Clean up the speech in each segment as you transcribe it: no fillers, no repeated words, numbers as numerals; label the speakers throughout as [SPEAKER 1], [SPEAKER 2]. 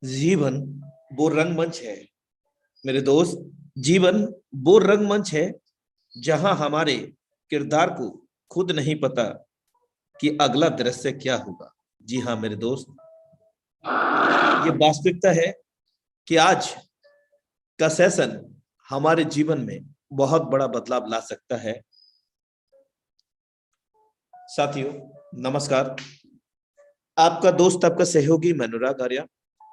[SPEAKER 1] जीवन वो रंगमंच है मेरे दोस्त। जीवन वो रंगमंच है जहां हमारे किरदार को खुद नहीं पता कि अगला दृश्य क्या होगा। जी हाँ मेरे दोस्त, ये वास्तविकता है कि आज का सेशन हमारे जीवन में बहुत बड़ा बदलाव ला सकता है। साथियों नमस्कार, आपका दोस्त, आपका सहयोगी मैं अनुराग आर्या,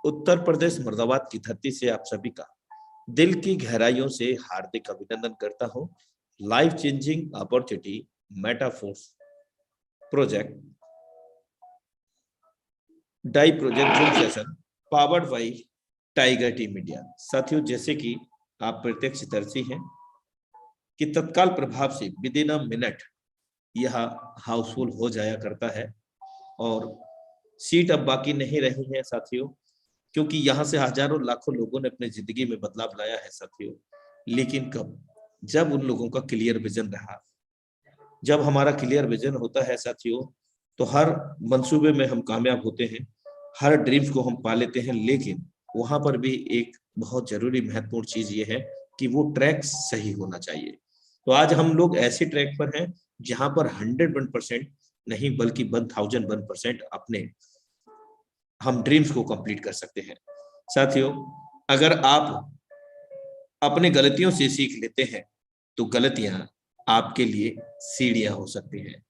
[SPEAKER 1] उत्तर प्रदेश मुर्दाबाद की धरती से आप सभी का दिल की गहराइयों से हार्दिक अभिनंदन करता हूं। Life changing opportunity Metaforce project die project zoom session powered by Tiger Team India. साथियों, जैसे कि आप प्रत्यक्षदर्शी हैं कि तत्काल प्रभाव से विद इन अ मिनट यह हाउसफुल हो जाया करता है और सीट अब बाकी नहीं रही है साथियों, क्योंकि यहाँ से हजारों लाखों लोगों ने अपनी जिंदगी में बदलाव लाया है साथियों। लेकिन कब? जब उन लोगों का क्लियर विजन रहा। जब हमारा क्लियर विजन होता है साथियों, तो हर मंसूबे में हम कामयाब होते हैं, हर ड्रीम्स को हम पा लेते हैं। लेकिन वहां पर भी एक बहुत जरूरी महत्वपूर्ण चीज ये है कि वो ट्रैक सही होना चाहिए। तो आज हम लोग ऐसे ट्रैक पर हैं जहां पर 101% नहीं बल्कि 1001% अपने हम ड्रीम्स को कंप्लीट कर सकते हैं। साथियों, अगर आप अपने गलतियों से सीख लेते हैं तो गलतियां आपके लिए सीढ़ियां हो सकती हैं।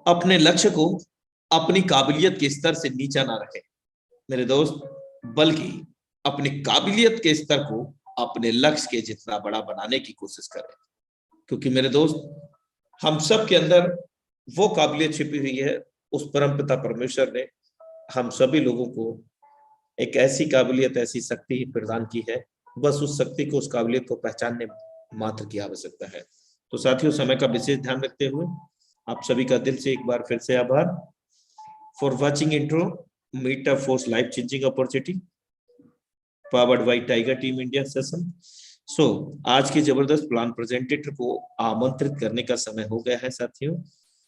[SPEAKER 1] अपने लक्ष्य को अपनी काबिलियत के स्तर से नीचा ना रखें मेरे दोस्त, बल्कि अपनी काबिलियत के स्तर को अपने लक्ष्य के जितना बड़ा बनाने की कोशिश करें। क्योंकि मेरे दोस्त, हम सब के अंदर वो काबिलियत छिपी हुई है। उस परमपिता परमेश्वर ने हम सभी लोगों को एक ऐसी काबिलियत, ऐसी शक्ति प्रदान की है। बस उस शक्ति को, उस काबिलियत को पहचानने मात्र की आवश्यकता है। तो साथियों, समय का विशेष ध्यान रखते हुए आप सभी का दिल से एक बार फिर से आभार for watching intro meet up force life changing opportunity powered by Tiger Team India session. So आज के जबरदस्त प्लान प्रेजेंटेटर को आमंत्रित करने का समय हो गया है साथियों,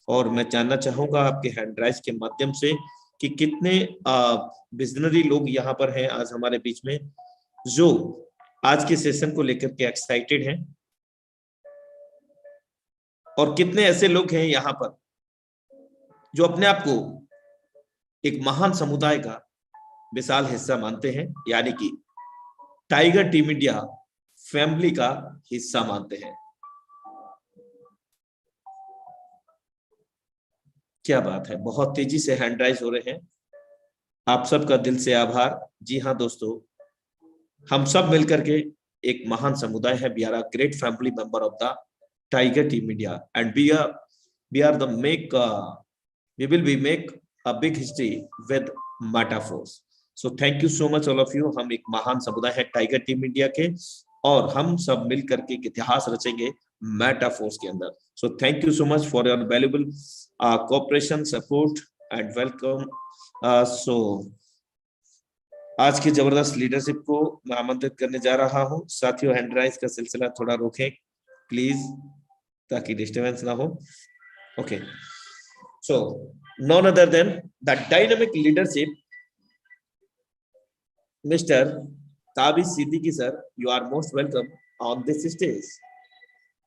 [SPEAKER 1] और मैं जानना चाहूंगा आपके हैंड राइज के माध्यम से कि कितने विजनरी लोग यहाँ पर हैं आज हमारे बीच में, जो आज के सेशन को लेकर के एक्साइटेड हैं, और कितने ऐसे लोग हैं यहाँ पर जो अपने आप को एक महान समुदाय का विशाल हिस्सा मानते हैं, यानी कि टाइगर टीम इंडिया फैमिली का हिस्सा मानते हैं। क्या बात है, बहुत तेजी से हैंड राइज हो रहे हैं। आप सबका दिल से आभार। जी हाँ दोस्तों, हम सब मिलकर के एक महान समुदाय है। We are a great family member of the Tiger Team India and we are the make we will be make a big history with metaphors. So thank you so much all of you। हम एक महान समुदाय है tiger Team India के, और हम सब मिल करके एक इतिहास रचेंगे मेटाफोर्स के अंदर। So thank you so much for your valuable cooperation, support and welcome. So आज की जबरदस्त लीडरशिप को मैं आमंत्रित करने जा रहा हूं। साथियों, हैंड राइज का सिलसिला थोड़ा रोकें प्लीज, ताकि डिस्टर्बेंस ना हो। Okay, so none other than the dynamic leadership, Mr. Tabi Siddiqui sir, you are most welcome on this stage.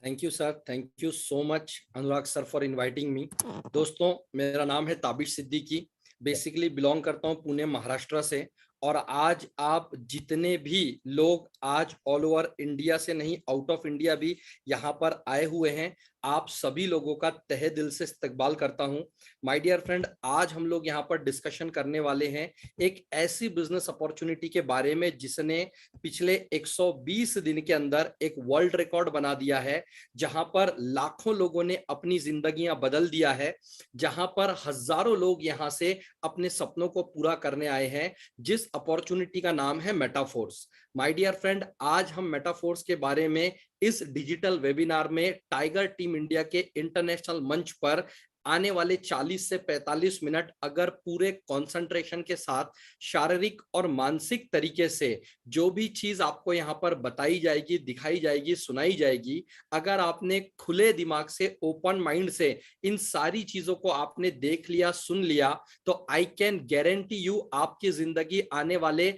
[SPEAKER 2] Thank you sir, thank you so much Anurag sir for inviting me. दोस्तों, मेरा नाम है Tabish Siddiqui, basically belong करता हूं पुणे महाराष्ट्र से। और आज आप जितने भी लोग आज ऑल ओवर इंडिया से नहीं, आउट ऑफ इंडिया भी यहाँ पर आए हुए हैं, आप सभी लोगों का तहे दिल से इस्तकबाल करता हूं। माय डियर फ्रेंड, आज हम लोग यहाँ पर डिस्कशन करने वाले हैं एक ऐसी बिजनेस अपॉर्चुनिटी के बारे में जिसने पिछले 120 दिन के अंदर एक वर्ल्ड रिकॉर्ड बना दिया है, जहां पर लाखों लोगों ने अपनी जिंदगियां बदल दिया है, जहां पर हजारों लोग यहां से अपने सपनों को पूरा करने आए हैं, जिस अपॉर्चुनिटी का नाम है मेटाफोर्स। माय डियर फ्रेंड, आज हम मेटाफोर्स के बारे में इस डिजिटल वेबिनार में टाइगर टीम इंडिया के इंटरनेशनल मंच पर आने वाले 40 से 45 मिनट अगर पूरे कंसंट्रेशन के साथ शारीरिक और मानसिक तरीके से जो भी चीज आपको यहाँ पर बताई जाएगी, दिखाई जाएगी, सुनाई जाएगी, अगर आपने खुले दिमाग से, ओपन माइंड से इन सारी चीजों को आपने देख लिया, सुन लिया, तो आई कैन गारंटी यू आपकी जिंदगी आने वाले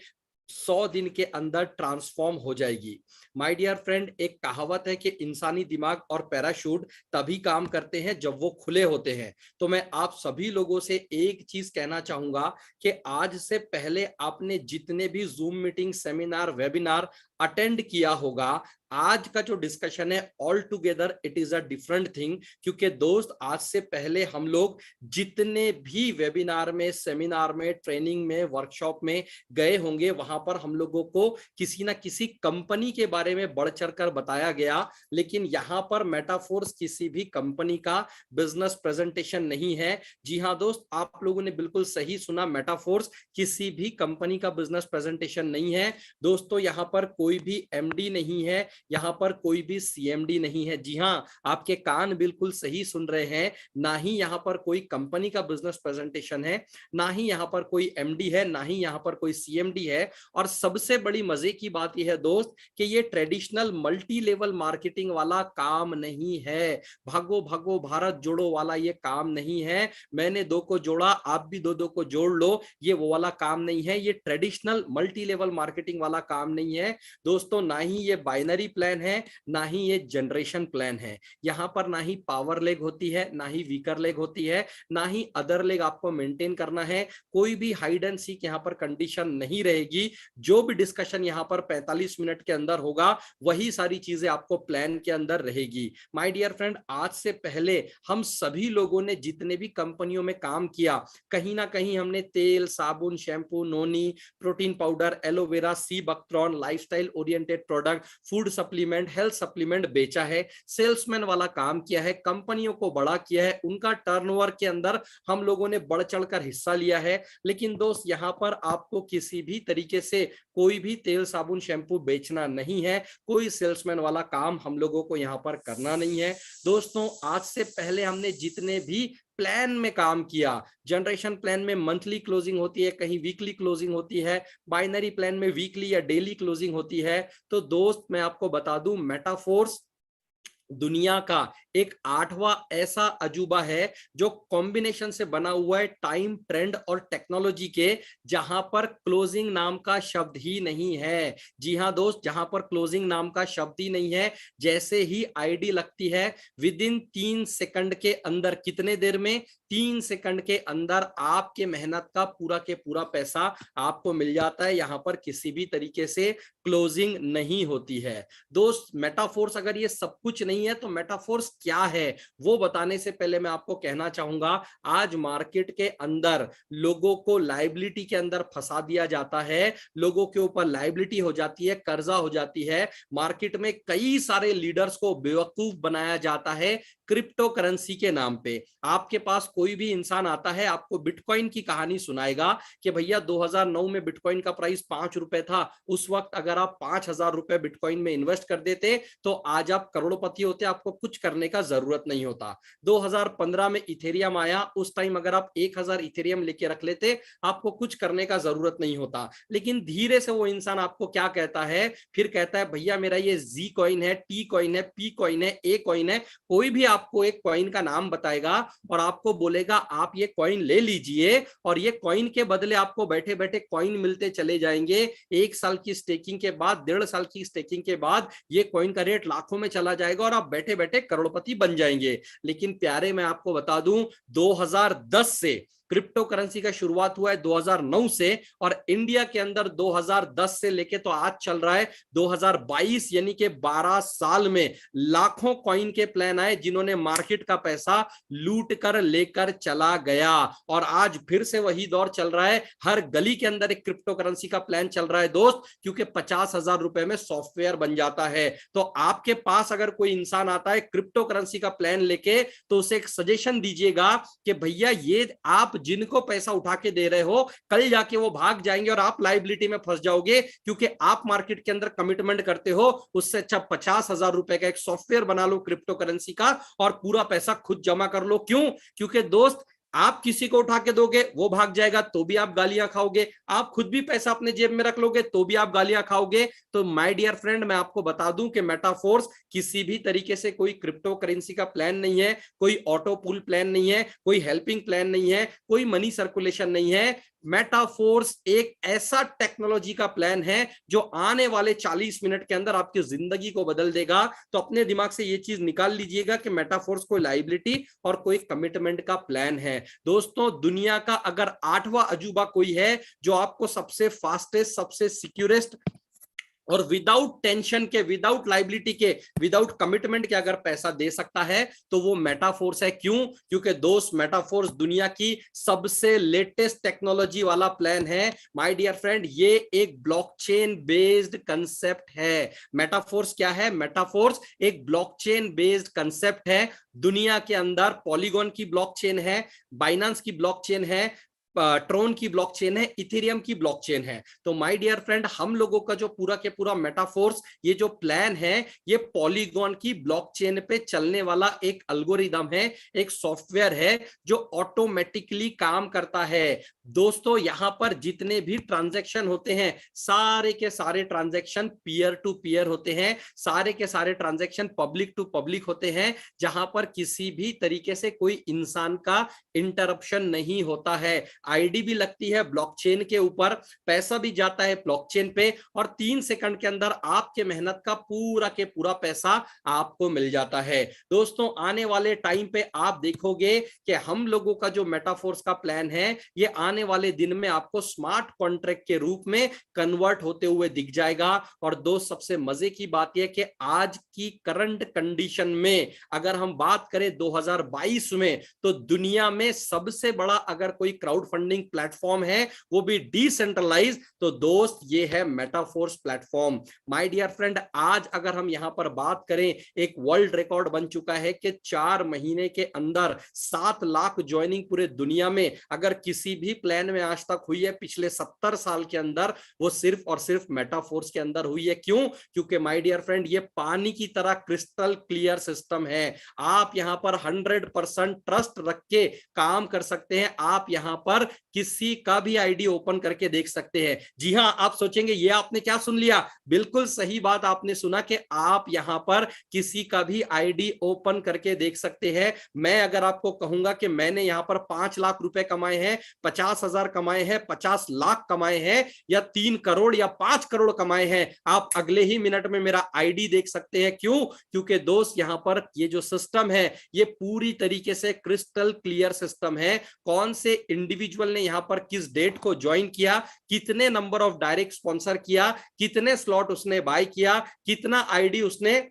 [SPEAKER 2] 100 दिन के अंदर ट्रांसफॉर्म हो जाएगी। माय डियर फ्रेंड, एक कहावत है कि इंसानी दिमाग और पैराशूट तभी काम करते हैं जब वो खुले होते हैं। तो मैं आप सभी लोगों से एक चीज कहना चाहूंगा कि आज से पहले आपने जितने भी zoom meeting, seminar, webinar attend किया होगा, आज का जो डिस्कशन है all together it is a different thing. क्योंकि दोस्त, आज से पहले हम लोग जितने भी वेबिनार में, सेमिनार में, ट्रेनिंग में, वर्कशॉप में गए होंगे, वहां पर हम लोगों को किसी ना किसी कंपनी के बारे में बढ़ चढ़कर बताया गया। लेकिन यहाँ पर मेटाफोर्स किसी भी कंपनी का बिजनेस प्रेजेंटेशन नहीं है। जी हाँ दोस्त, आप लोगों ने बिल्कुल सही सुना, मेटाफोर्स किसी भी कंपनी का बिजनेस प्रेजेंटेशन नहीं है। दोस्तों, यहाँ पर कोई भी एमडी नहीं है, यहाँ पर कोई भी सीएमडी नहीं है। जी हाँ, आपके कान बिल्कुल सही सुन रहे हैं। ना ही यहाँ पर कोई कंपनी का बिजनेस प्रेजेंटेशन है, ना ही यहाँ पर कोई एमडी है, ना ही यहाँ पर कोई सीएमडी है। और सबसे बड़ी मजे की बात यह है दोस्त कि ये ट्रेडिशनल मल्टी लेवल मार्केटिंग वाला काम नहीं है, भागो भागो भारत जोड़ो वाला ये काम नहीं है। मैंने दो को जोड़ा, आप भी दो दो को जोड़ लो, ये वो वाला काम नहीं है। ये ट्रेडिशनल मल्टी लेवल मार्केटिंग वाला काम नहीं है दोस्तों। ना ही ये बाइनरी प्लान है, ना ही ये जनरेशन प्लान है। यहाँ पर ना ही पावर लेग होती है, ना ही वीकर लेग होती है, ना ही अदर लेग आपको मेंटेन करना है। कोई भी हाइड एंड सीक यहाँ पर कंडीशन नहीं रहेगी। जो भी डिस्कशन यहाँ पर 45 मिनट के अंदर होगा, वही सारी चीजें आपको प्लान के अंदर रहेगी। माय डियर फ्रेंड, आज से पहले हम सभी लोगों ने जितने भी कंपनियों में काम किया, कहीं ना कहीं हमने तेल, साबुन, shampoo, noni, protein powder, aloe vera, sea buckthorn, lifestyle oriented product, food supplement, health supplement बेचा है, सेल्समैन वाला काम किया है, कंपनियों को बड़ा किया है, उनका टर्नओवर के अंदर हम लोगों ने बढ़ चढ़कर हिस्सा लिया है। लेकिन दोस्त, यहाँ पर आपको किसी भी तरीके से कोई भी तेल, साबुन, शैम्पू बेचना नहीं है। कोई सेल्समैन वाला काम हम लोगों को यहाँ पर करना नहीं है। दोस्तों, आज से पहले हमने जितने भी प्लान में काम किया, जनरेशन प्लान में मंथली क्लोजिंग होती है, कहीं वीकली क्लोजिंग होती है, बाइनरी प्लान में वीकली या डेली क्लोजिंग होती है। तो दोस्त, मैं आपको बता दूं, मेटाफोर्स दुनिया का एक 8वां ऐसा अजूबा है जो कॉम्बिनेशन से बना हुआ है टाइम, ट्रेंड और टेक्नोलॉजी के, जहां पर क्लोजिंग नाम का शब्द ही नहीं है। जी हां दोस्त, जहां पर क्लोजिंग नाम का शब्द ही नहीं है। जैसे ही आईडी लगती है, विद इन 3 सेकंड के अंदर, कितने देर में? 3 सेकंड के अंदर आपके मेहनत का पूरा के पूरा पैसा आपको मिल जाता है। यहां पर किसी भी तरीके से क्लोजिंग नहीं होती है। दोस्त, मेटाफोर्स अगर ये सब कुछ नहीं है तो मेटाफोर्स क्या है, वो बताने से पहले मैं आपको कहना चाहूंगा, आज मार्केट के अंदर लोगों को लायबिलिटी के अंदर फंसा दिया जाता है, लोगों के ऊपर लायबिलिटी हो जाती है, कर्जा हो जाती है। मार्केट में कई सारे लीडर्स को बेवकूफ बनाया जाता है क्रिप्टो करेंसी के नाम पे। आपके पास कोई भी इंसान आता है, आपको बिटकॉइन की कहानी सुनाएगा कि भैया 2009 में बिटकॉइन का प्राइस 5 रुपए था, उस वक्त अगर आप 5,000 रुपए बिटकॉइन में इन्वेस्ट कर देते तो आज आप करोड़पति होते, आपको कुछ करने का जरूरत नहीं होता। 2015 में इथेरियम आया, उस टाइम अगर आप 1000 इथेरियम लेके रख लेते, आपको कुछ करने का जरूरत नहीं होता। लेकिन धीरे से वो इंसान आपको क्या कहता है, फिर कहता है भैया मेरा ये जी कॉइन है, टी कॉइन है, पी कॉइन है, ए कॉइन है, कोई भी आपको एक कॉइन का नाम बताएगा और आपको बोलेगा आप ये कॉइन ले लीजिए, और ये कॉइन के बदले आपको बैठे बैठे कॉइन मिलते चले जाएंगे। 1 साल की स्टेकिंग के बाद, 1.5 साल की स्टेकिंग के बाद ये कॉइन का रेट लाखों में चला जाएगा और आप बैठे बैठे करोड़पति बन जाएंगे। लेकिन प्यारे, मैं आपको बता दूं, 2010 से क्रिप्टो करेंसी का शुरुआत हुआ है, 2009 से, और इंडिया के अंदर 2010 से लेके तो आज चल रहा है 2022, यानी कि 12 साल में लाखों कॉइन के प्लान आए जिन्होंने मार्केट का पैसा लूट कर लेकर चला गया। और आज फिर से वही दौर चल रहा है, हर गली के अंदर एक क्रिप्टो करेंसी का प्लान चल रहा है दोस्त, क्योंकि 50,000 रुपए में सॉफ्टवेयर बन जाता है। तो आपके पास अगर कोई इंसान आता है क्रिप्टो करेंसी का प्लान लेके, तो उसे एक सजेशन दीजिएगा कि भैया ये आप आप जिनको पैसा उठा के दे रहे हो कल जाके वो भाग जाएंगे और आप लाइबिलिटी में फंस जाओगे, क्योंकि आप मार्केट के अंदर कमिटमेंट करते हो। उससे अच्छा 50,000 रुपए का एक सॉफ्टवेयर बना लो क्रिप्टो करेंसी का और पूरा पैसा खुद जमा कर लो। क्यों? क्योंकि दोस्त, आप किसी को उठा के दोगे वो भाग जाएगा तो भी आप गालियां खाओगे, आप खुद भी पैसा अपने जेब में रख लोगे तो भी आप गालियां खाओगे। तो माय डियर फ्रेंड, मैं आपको बता दूं कि मेटाफोर्स किसी भी तरीके से कोई क्रिप्टो करेंसी का प्लान नहीं है, कोई ऑटो पूल प्लान नहीं है, कोई हेल्पिंग प्लान नहीं है, कोई मनी सर्कुलेशन नहीं है। मेटाफोर्स एक ऐसा टेक्नोलॉजी का प्लान है जो आने वाले 40 मिनट के अंदर आपकी जिंदगी को बदल देगा। तो अपने दिमाग से ये चीज निकाल लीजिएगा कि मेटाफोर्स कोई लायबिलिटी और कोई कमिटमेंट का प्लान है। दोस्तों, दुनिया का अगर 8वां अजूबा कोई है जो आपको सबसे फास्टेस्ट, सबसे सिक्योरेस्ट और विदाउट टेंशन के, विदाउट लाइबिलिटी के, विदाउट कमिटमेंट के अगर पैसा दे सकता है तो वो मेटाफोर्स है। क्यों? क्योंकि दोस्त, मेटाफोर्स दुनिया की सबसे लेटेस्ट टेक्नोलॉजी वाला प्लान है। माय डियर फ्रेंड, ये एक ब्लॉकचेन बेस्ड कंसेप्ट है। मेटाफोर्स क्या है? मेटाफोर्स एक ब्लॉकचेन बेस्ड कंसेप्ट है। दुनिया के अंदर पॉलीगॉन की ब्लॉकचेन है, बाइनेंस की ब्लॉकचेन है, ट्रोन की ब्लॉकचेन है, इथेरियम की ब्लॉकचेन है। तो माय डियर फ्रेंड, हम लोगों का जो पूरा के पूरा मेटाफोर्स, ये जो प्लान है, ये पॉलीगॉन की ब्लॉकचेन पे चलने वाला एक एल्गोरिदम है, एक सॉफ्टवेयर है जो ऑटोमेटिकली काम करता है। दोस्तों, यहां पर जितने भी ट्रांजैक्शन होते हैं, सारे के सारे ट्रांजैक्शन पीयर टू पीयर होते हैं, सारे के सारे ट्रांजैक्शन पब्लिक टू पब्लिक होते हैं, जहां पर किसी भी तरीके से कोई इंसान का इंटरप्शन नहीं होता है। आईडी भी लगती है ब्लॉकचेन के ऊपर, पैसा भी जाता है ब्लॉकचेन पे, और 3 सेकंड के अंदर आपके मेहनत का पूरा के पूरा पैसा आपको मिल जाता है। दोस्तों, आने वाले टाइम पे आप देखोगे कि हम लोगों का जो मेटाफोर्स का प्लान है, ये आने वाले दिन में आपको स्मार्ट कॉन्ट्रैक्ट के रूप में कन्वर्ट होते हुए दिख जाएगा। और दोस्त, सबसे मजे की बात यह कि आज की करंट कंडीशन में अगर हम बात करें 2022 में, तो दुनिया में सबसे बड़ा अगर कोई क्राउड फंडिंग प्लेटफॉर्म है, वो भी डिसेंट्रलाइज, तो दोस्त ये है Metaforce platform. My dear friend, आज अगर हम यहां पर बात करें, एक वर्ल्ड रिकॉर्ड बन चुका है कि 4 महीने के अंदर 7 लाख ज्वाइनिंग पूरे दुनिया में अगर किसी भी प्लान में आज तक हुई है पिछले 70 साल के अंदर, वो सिर्फ और सिर्फ मेटाफोर्स के अंदर हुई है। क्यों? क्योंकि माय डियर फ्रेंड, ये पानी की तरह क्रिस्टल क्लियर सिस्टम है। आप यहां पर 100% ट्रस्ट रख के काम कर सकते हैं। आप यहां पर किसी का भी आईडी ओपन करके देख सकते हैं। जी हां, आप सोचेंगे ये आपने क्या सुन लिया? बिल्कुल सही बात आपने सुना कि आप यहां पर किसी का भी आईडी ओपन करके देख सकते हैं। मैं अगर आपको कहूंगा कि मैंने यहां पर 5 लाख रुपए कमाए हैं, 50,000 कमाए हैं, 50 लाख कमाए हैं, या 3 करोड़ या 5 करोड़ कमाए हैं, आप अगले ही मिनट में मेरा आईडी देख सकते हैं। क्यों? क्योंकि दोस्त, यहां पर ये जो सिस्टम है, ये पूरी तरीके से क्रिस्टल क्लियर सिस्टम है। कौन से इंडिविजुअल ने यहां पर किस डेट को ज्वाइन किया, कितने नंबर ऑफ डायरेक्ट स्पॉन्सर किया, कितने स्लॉट उसने बाय किया, कितना आईडी उसने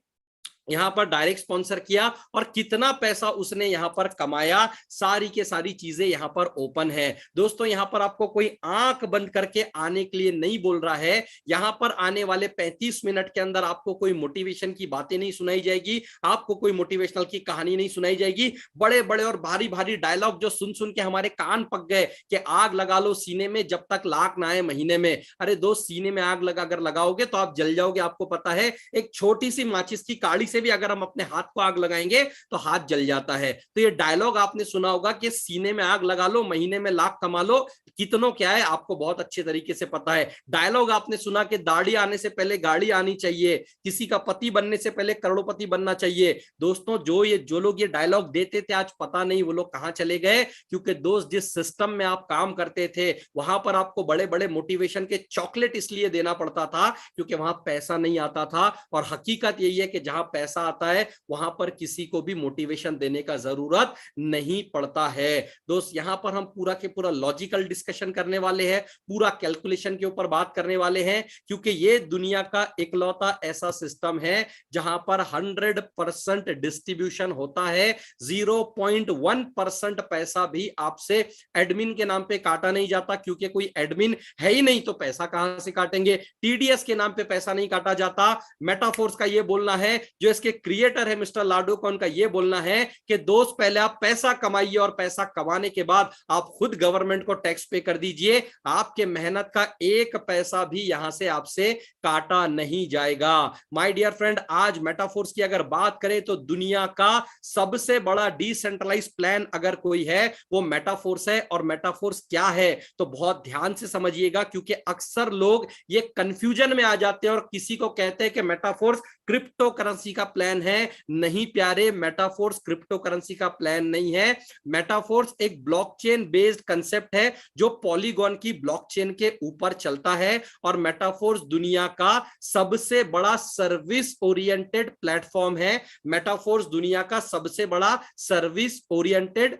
[SPEAKER 2] यहां पर डायरेक्ट स्पॉन्सर किया, और कितना पैसा उसने यहां पर कमाया, सारी के सारी चीजें यहां पर ओपन है। दोस्तों, यहां पर आपको कोई आंख बंद करके आने के लिए नहीं बोल रहा है। यहां पर आने वाले 35 मिनट के अंदर आपको कोई मोटिवेशन की बातें नहीं सुनाई जाएगी, आपको कोई मोटिवेशनल की कहानी नहीं सुनाई जाएगी। बड़े बड़े और भारी भारी डायलॉग जो सुन सुन के हमारे कान पक गए कि आग लगा लो सीने में जब तक लाख ना आए महीने में। अरे दोस्त, सीने में आग अगर लगाओगे तो आप जल जाओगे। आपको पता है, एक छोटी सी माचिस की काड़ी से भी अगर हम अपने हाथ को आग लगाएंगे तो हाथ जल जाता है। तो ये डायलॉग आपने सुना होगा कि सीने में आग लगा लो, महीने में लाख कमा लो। कितनों क्या है आपको बहुत अच्छे तरीके से पता है। डायलॉग आपने सुना कि दाढ़ी आने से पहले गाड़ी आनी चाहिए, किसी का पति बनने से पहले करोड़पति बनना चाहिए। दोस्तों, जो लोग ये डायलॉग देते थे, आज पता नहीं वो लोग कहां चले गए। क्योंकि दोस्त, जिस सिस्टम में आप काम करते थे, वहां पर आपको बड़े बड़े मोटिवेशन के चॉकलेट इसलिए देना पड़ता था क्योंकि वहां पैसा नहीं आता था। और हकीकत यही है कि जहां पैसा आता है, वहां पर किसी को भी मोटिवेशन देने का जरूरत नहीं पड़ता है। दोस्त, यहां पर हम पूरा के पूरा लॉजिकल डिस्कशन करने वाले हैं, पूरा कैलकुलेशन के ऊपर बात करने वाले हैं, क्योंकि ये दुनिया का इकलौता ऐसा सिस्टम है जहां पर 100% डिस्ट्रीब्यूशन होता है। 0.1% पैसा भी आपसे एडमिन के नाम पे काटा नहीं जाता, क्योंकि कोई एडमिन है ही नहीं तो पैसा कहां से काटेंगे। टीडीएस के नाम पे पैसा नहीं काटा जाता। मेटाफोर्स का ये बोलना है, जो बिजनेस के क्रिएटर है मिस्टर लाडो का उनका यह बोलना है कि दोस्त पहले आप पैसा कमाइए और पैसा कमाने के बाद आप खुद गवर्नमेंट को टैक्स पे कर दीजिए, आपके मेहनत का एक पैसा भी यहां से आपसे काटा नहीं जाएगा। माय डियर फ्रेंड, आज मेटाफोर्स की अगर बात करें तो दुनिया का सबसे बड़ा डिसेंट्रलाइज प्लान अगर कोई है वो मेटाफोर्स है। और मेटाफोर्स क्या है तो बहुत ध्यान से समझिएगा, क्योंकि अक्सर लोग ये कंफ्यूजन में आ जाते हैं और किसी को कहते हैं कि मेटाफोर्स क्रिप्टो करेंसी का प्लान है। नहीं प्यारे, मेटाफोर्स क्रिप्टो करेंसी का प्लान नहीं है। मेटाफोर्स एक ब्लॉकचेन बेस्ड कंसेप्ट है जो पॉलीगॉन की ब्लॉकचेन के ऊपर चलता है। और मेटाफोर्स दुनिया का सबसे बड़ा सर्विस ओरिएंटेड प्लेटफॉर्म है। मेटाफोर्स दुनिया का सबसे बड़ा सर्विस ओरिएंटेड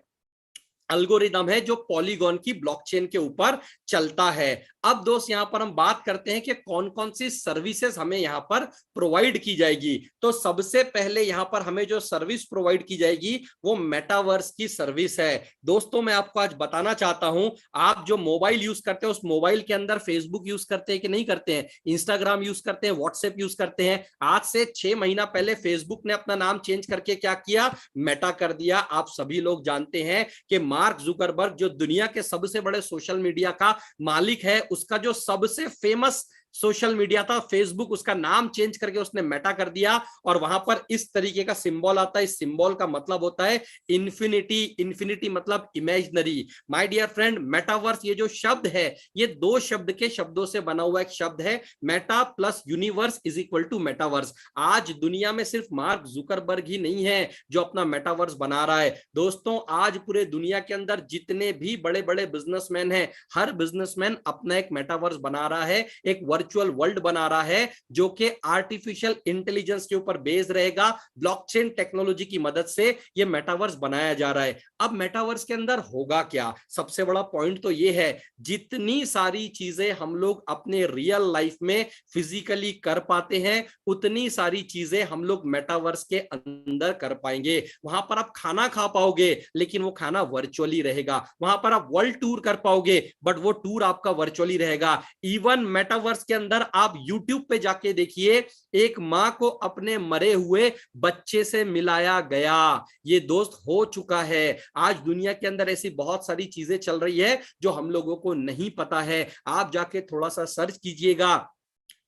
[SPEAKER 2] एल्गोरिदम है जो पॉलीगॉन की ब्लॉकचेन के ऊपर चलता है। अब दोस्त यहां पर हम बात करते हैं कि कौन कौन सी सर्विसेज हमें यहां पर प्रोवाइड की जाएगी। तो सबसे पहले यहां पर हमें जो सर्विस प्रोवाइड की जाएगी वो मेटावर्स की सर्विस है। दोस्तों मैं आपको आज बताना चाहता हूं, आप जो मोबाइल यूज करते हैं उस मोबाइल के अंदर फेसबुक यूज करते हैं कि नहीं करते हैं, इंस्टाग्राम यूज करते हैं, व्हाट्सएप यूज करते हैं। आज से 6 महीना पहले फेसबुक ने अपना नाम चेंज करके क्या किया, मेटा कर दिया। आप सभी लोग जानते हैं कि मार्क जुकरबर्ग जो दुनिया के सबसे बड़े सोशल मीडिया का मालिक है, उसका जो सबसे फेमस सोशल मीडिया था फेसबुक, उसका नाम चेंज करके उसने मेटा कर दिया। और वहां पर इस तरीके का सिंबल आता है। इस सिंबल का मतलब होता है इन्फिनिटी। इन्फिनिटी मतलब imaginary. My dear friend, metaverse ये जो शब्द है ये दो शब्द के शब्दों से बना हुआ एक शब्द है। Meta plus universe is equal to metaverse. आज दुनिया में सिर्फ मार्क जुकरबर्ग ही नहीं है जो अपना मेटावर्स बना रहा है। दोस्तों आज पूरे दुनिया के अंदर जितने भी बड़े बड़े बिजनेसमैन हैं, हर बिजनेसमैन अपना एक मेटावर्स बना रहा है, एक वर्चुअल वर्ल्ड बना रहा है जो कि आर्टिफिशियल इंटेलिजेंस के ऊपर बेस्ड रहेगा। ब्लॉकचेन टेक्नोलॉजी की मदद से ये मेटावर्स बनाया जा रहा है। अब मेटावर्स के अंदर होगा क्या, सबसे बड़ा पॉइंट तो ये है, जितनी सारी चीजें हम लोग अपने रियल लाइफ में फिजिकली कर पाते हैं उतनी सारी चीजें हम लोग मेटावर्स के अंदर कर पाएंगे। वहां पर आप खाना खा पाओगे लेकिन वो खाना वर्चुअली रहेगा। वहां पर आप वर्ल्ड टूर कर पाओगे बट वो टूर आपका वर्चुअली रहेगा। इवन मेटावर्स के अंदर आप YouTube पे जाके देखिए, एक मां को अपने मरे हुए बच्चे से मिलाया गया। ये दोस्त हो चुका है। आज दुनिया के अंदर ऐसी बहुत सारी चीजें चल रही है जो हम लोगों को नहीं पता है। आप जाके थोड़ा सा सर्च कीजिएगा।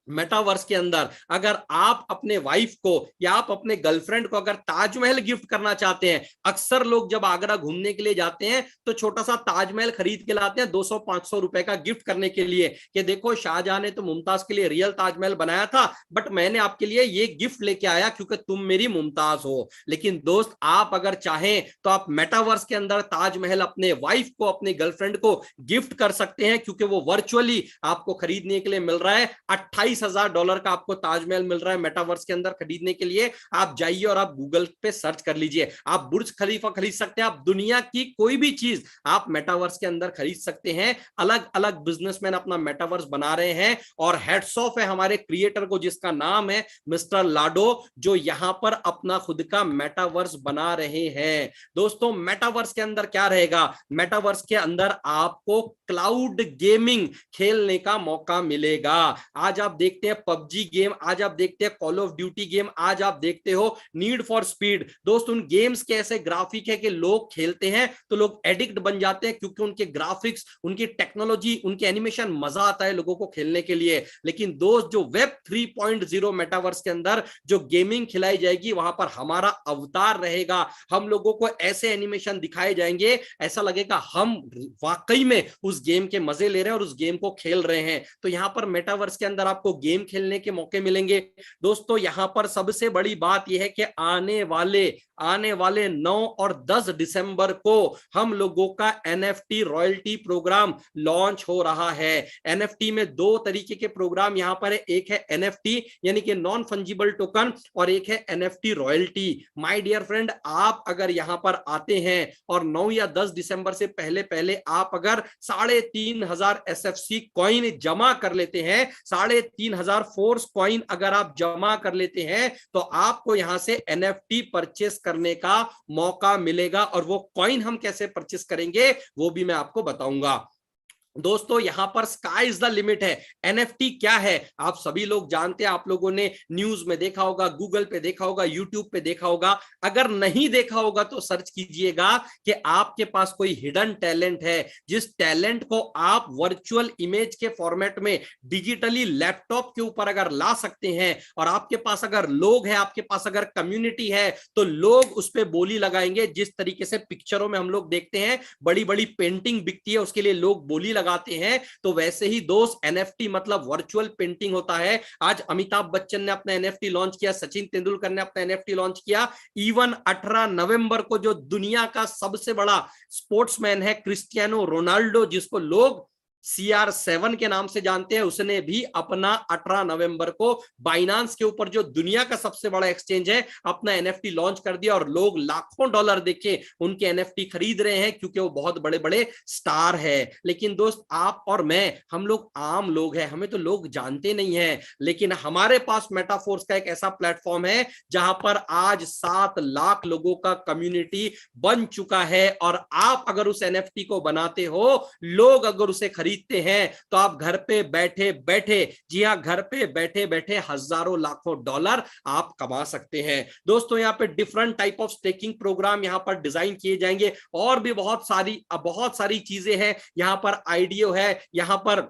[SPEAKER 2] मेटावर्स के अंदर अगर आप अपने वाइफ को या आप अपने गर्लफ्रेंड को अगर ताजमहल गिफ्ट करना चाहते हैं, अक्सर लोग जब आगरा घूमने के लिए जाते हैं तो छोटा सा ताजमहल खरीद के लाते हैं 200-500 रुपए का गिफ्ट करने के लिए कि देखो शाहजहां ने तो मुमताज के लिए रियल ताजमहल बनाया था बट मैंने आपके लिए ये गिफ्ट लेके आया क्योंकि तुम मेरी मुमताज हो। लेकिन दोस्त आप अगर चाहें तो आप मेटावर्स के अंदर ताजमहल अपने वाइफ को, अपने गर्लफ्रेंड को गिफ्ट कर सकते हैं क्योंकि वो वर्चुअली आपको खरीदने के लिए मिल रहा है। $28,000 का आपको ताजमहल मिल रहा है मेटावर्स के अंदर खरीदने के लिए। आप जाइए और आप गूगल पे सर्च कर लीजिए, आप बुर्ज खलीफा खरीद सकते हैं, आप दुनिया की कोई भी चीज आप मेटावर्स के अंदर खरीद सकते हैं। अलग अलग बिजनेसमैन अपना मेटावर्स बना रहे हैं और हेड्स ऑफ है हमारे क्रिएटर को जिसका नाम है मिस्टर लाडो, जो यहां पर अपना खुद का मेटावर्स बना रहे हैं। दोस्तों मेटावर्स के अंदर क्या रहेगा, मेटावर्स के अंदर आपको क्लाउड गेमिंग खेलने का मौका मिलेगा। आज आप देखते हैं पबजी गेम, आज आप देखते हैं कॉल ऑफ ड्यूटी गेम, आज आप देखते हो नीड फॉर स्पीड। दोस्त उन गेम्स के ऐसे ग्राफिक है कि लोग खेलते हैं तो लोग एडिक्ट बन जाते हैं क्योंकि उनके ग्राफिक्स, उनकी टेक्नोलॉजी, उनके एनिमेशन, मजा आता है लोगों को खेलने के लिए। लेकिन दोस्त जो वेब 3.0 मेटावर्स के अंदर जो गेमिंग खिलाई जाएगी वहां पर हमारा अवतार रहेगा। हम लोगों को ऐसे एनिमेशन दिखाए जाएंगे ऐसा लगेगा हम वाकई में उस गेम के मजे ले रहे हैं और उस गेम को खेल रहे हैं। तो यहाँ पर मेटावर्स के अंदर आपको गेम खेलने के मौके मिलेंगे। दोस्तों यहाँ पर सबसे बड़ी बात यह है कि आने वाले 9 और 10 दिसंबर को हम लोगों का NFT रॉयल्टी प्रोग्राम लॉन्च हो रहा है। NFT में 2 तरीके के प्रोग्राम यहां पर है, एक है NFT यानी कि नॉन फंजिबल टोकन और एक है NFT royalty. My dear friend, आप अगर यहां पर आते हैं और 9 या 10 दिसंबर से पहले पहले आप अगर 3,500 SFC कॉइन जमा कर लेते हैं, 3,500 फोर्स कॉइन अगर आप जमा कर लेते हैं तो आपको यहां से NFT परचेस करने का मौका मिलेगा। और वो कॉइन हम कैसे परचेस करेंगे वो भी मैं आपको बताऊंगा। दोस्तों यहां पर स्काई इज द लिमिट है। एनएफटी क्या है आप सभी लोग जानते हैं, आप लोगों ने न्यूज में देखा होगा, गूगल पे देखा होगा, यूट्यूब पे देखा होगा। अगर नहीं देखा होगा तो सर्च कीजिएगा कि आपके पास कोई हिडन टैलेंट है, जिस टैलेंट को आप वर्चुअल इमेज के फॉर्मेट में डिजिटली लैपटॉप के ऊपर अगर ला सकते हैं, और आपके पास अगर लोग हैं, आपके पास अगर कम्युनिटी है, तो लोग उस पर बोली लगाएंगे। जिस तरीके से पिक्चरों में हम लोग देखते हैं बड़ी बड़ी पेंटिंग बिकती है, उसके लिए लोग बोली लगाते हैं, तो वैसे ही दोस्त एनएफटी मतलब वर्चुअल पेंटिंग होता है। आज अमिताभ बच्चन ने अपना एनएफटी लॉन्च किया, सचिन तेंदुलकर ने अपना एनएफटी लॉन्च किया, इवन 18 नवंबर को जो दुनिया का सबसे बड़ा स्पोर्ट्समैन है क्रिस्टियानो रोनाल्डो, जिसको लोग CR7 के नाम से जानते हैं, उसने भी अपना 18 नवंबर को बाइनांस के ऊपर, जो दुनिया का सबसे बड़ा एक्सचेंज है, अपना एनएफटी लॉन्च कर दिया। और लोग लाखों डॉलर देके उनके एनएफटी खरीद रहे हैं, क्योंकि वो बहुत बड़े बड़े स्टार है। लेकिन दोस्त आप और मैं, हम लोग आम लोग हैं, हमें तो लोग जानते नहीं है। लेकिन हमारे पास मेटाफोर्स का एक ऐसा प्लेटफॉर्म है जहां पर आज 7 लाख लोगों का कम्युनिटी बन चुका है। और आप अगर उस एनएफटी को बनाते हो, लोग अगर उसे खरीदते हैं, तो आप घर पे बैठे बैठे, जी हाँ, घर पे बैठे बैठे हजारों लाखों डॉलर आप कमा सकते हैं। दोस्तों यहाँ पे different type of staking program यहाँ पर डिजाइन किए जाएंगे, और भी बहुत सारी चीजें हैं। यहाँ पर आईडीओ है, यहाँ पर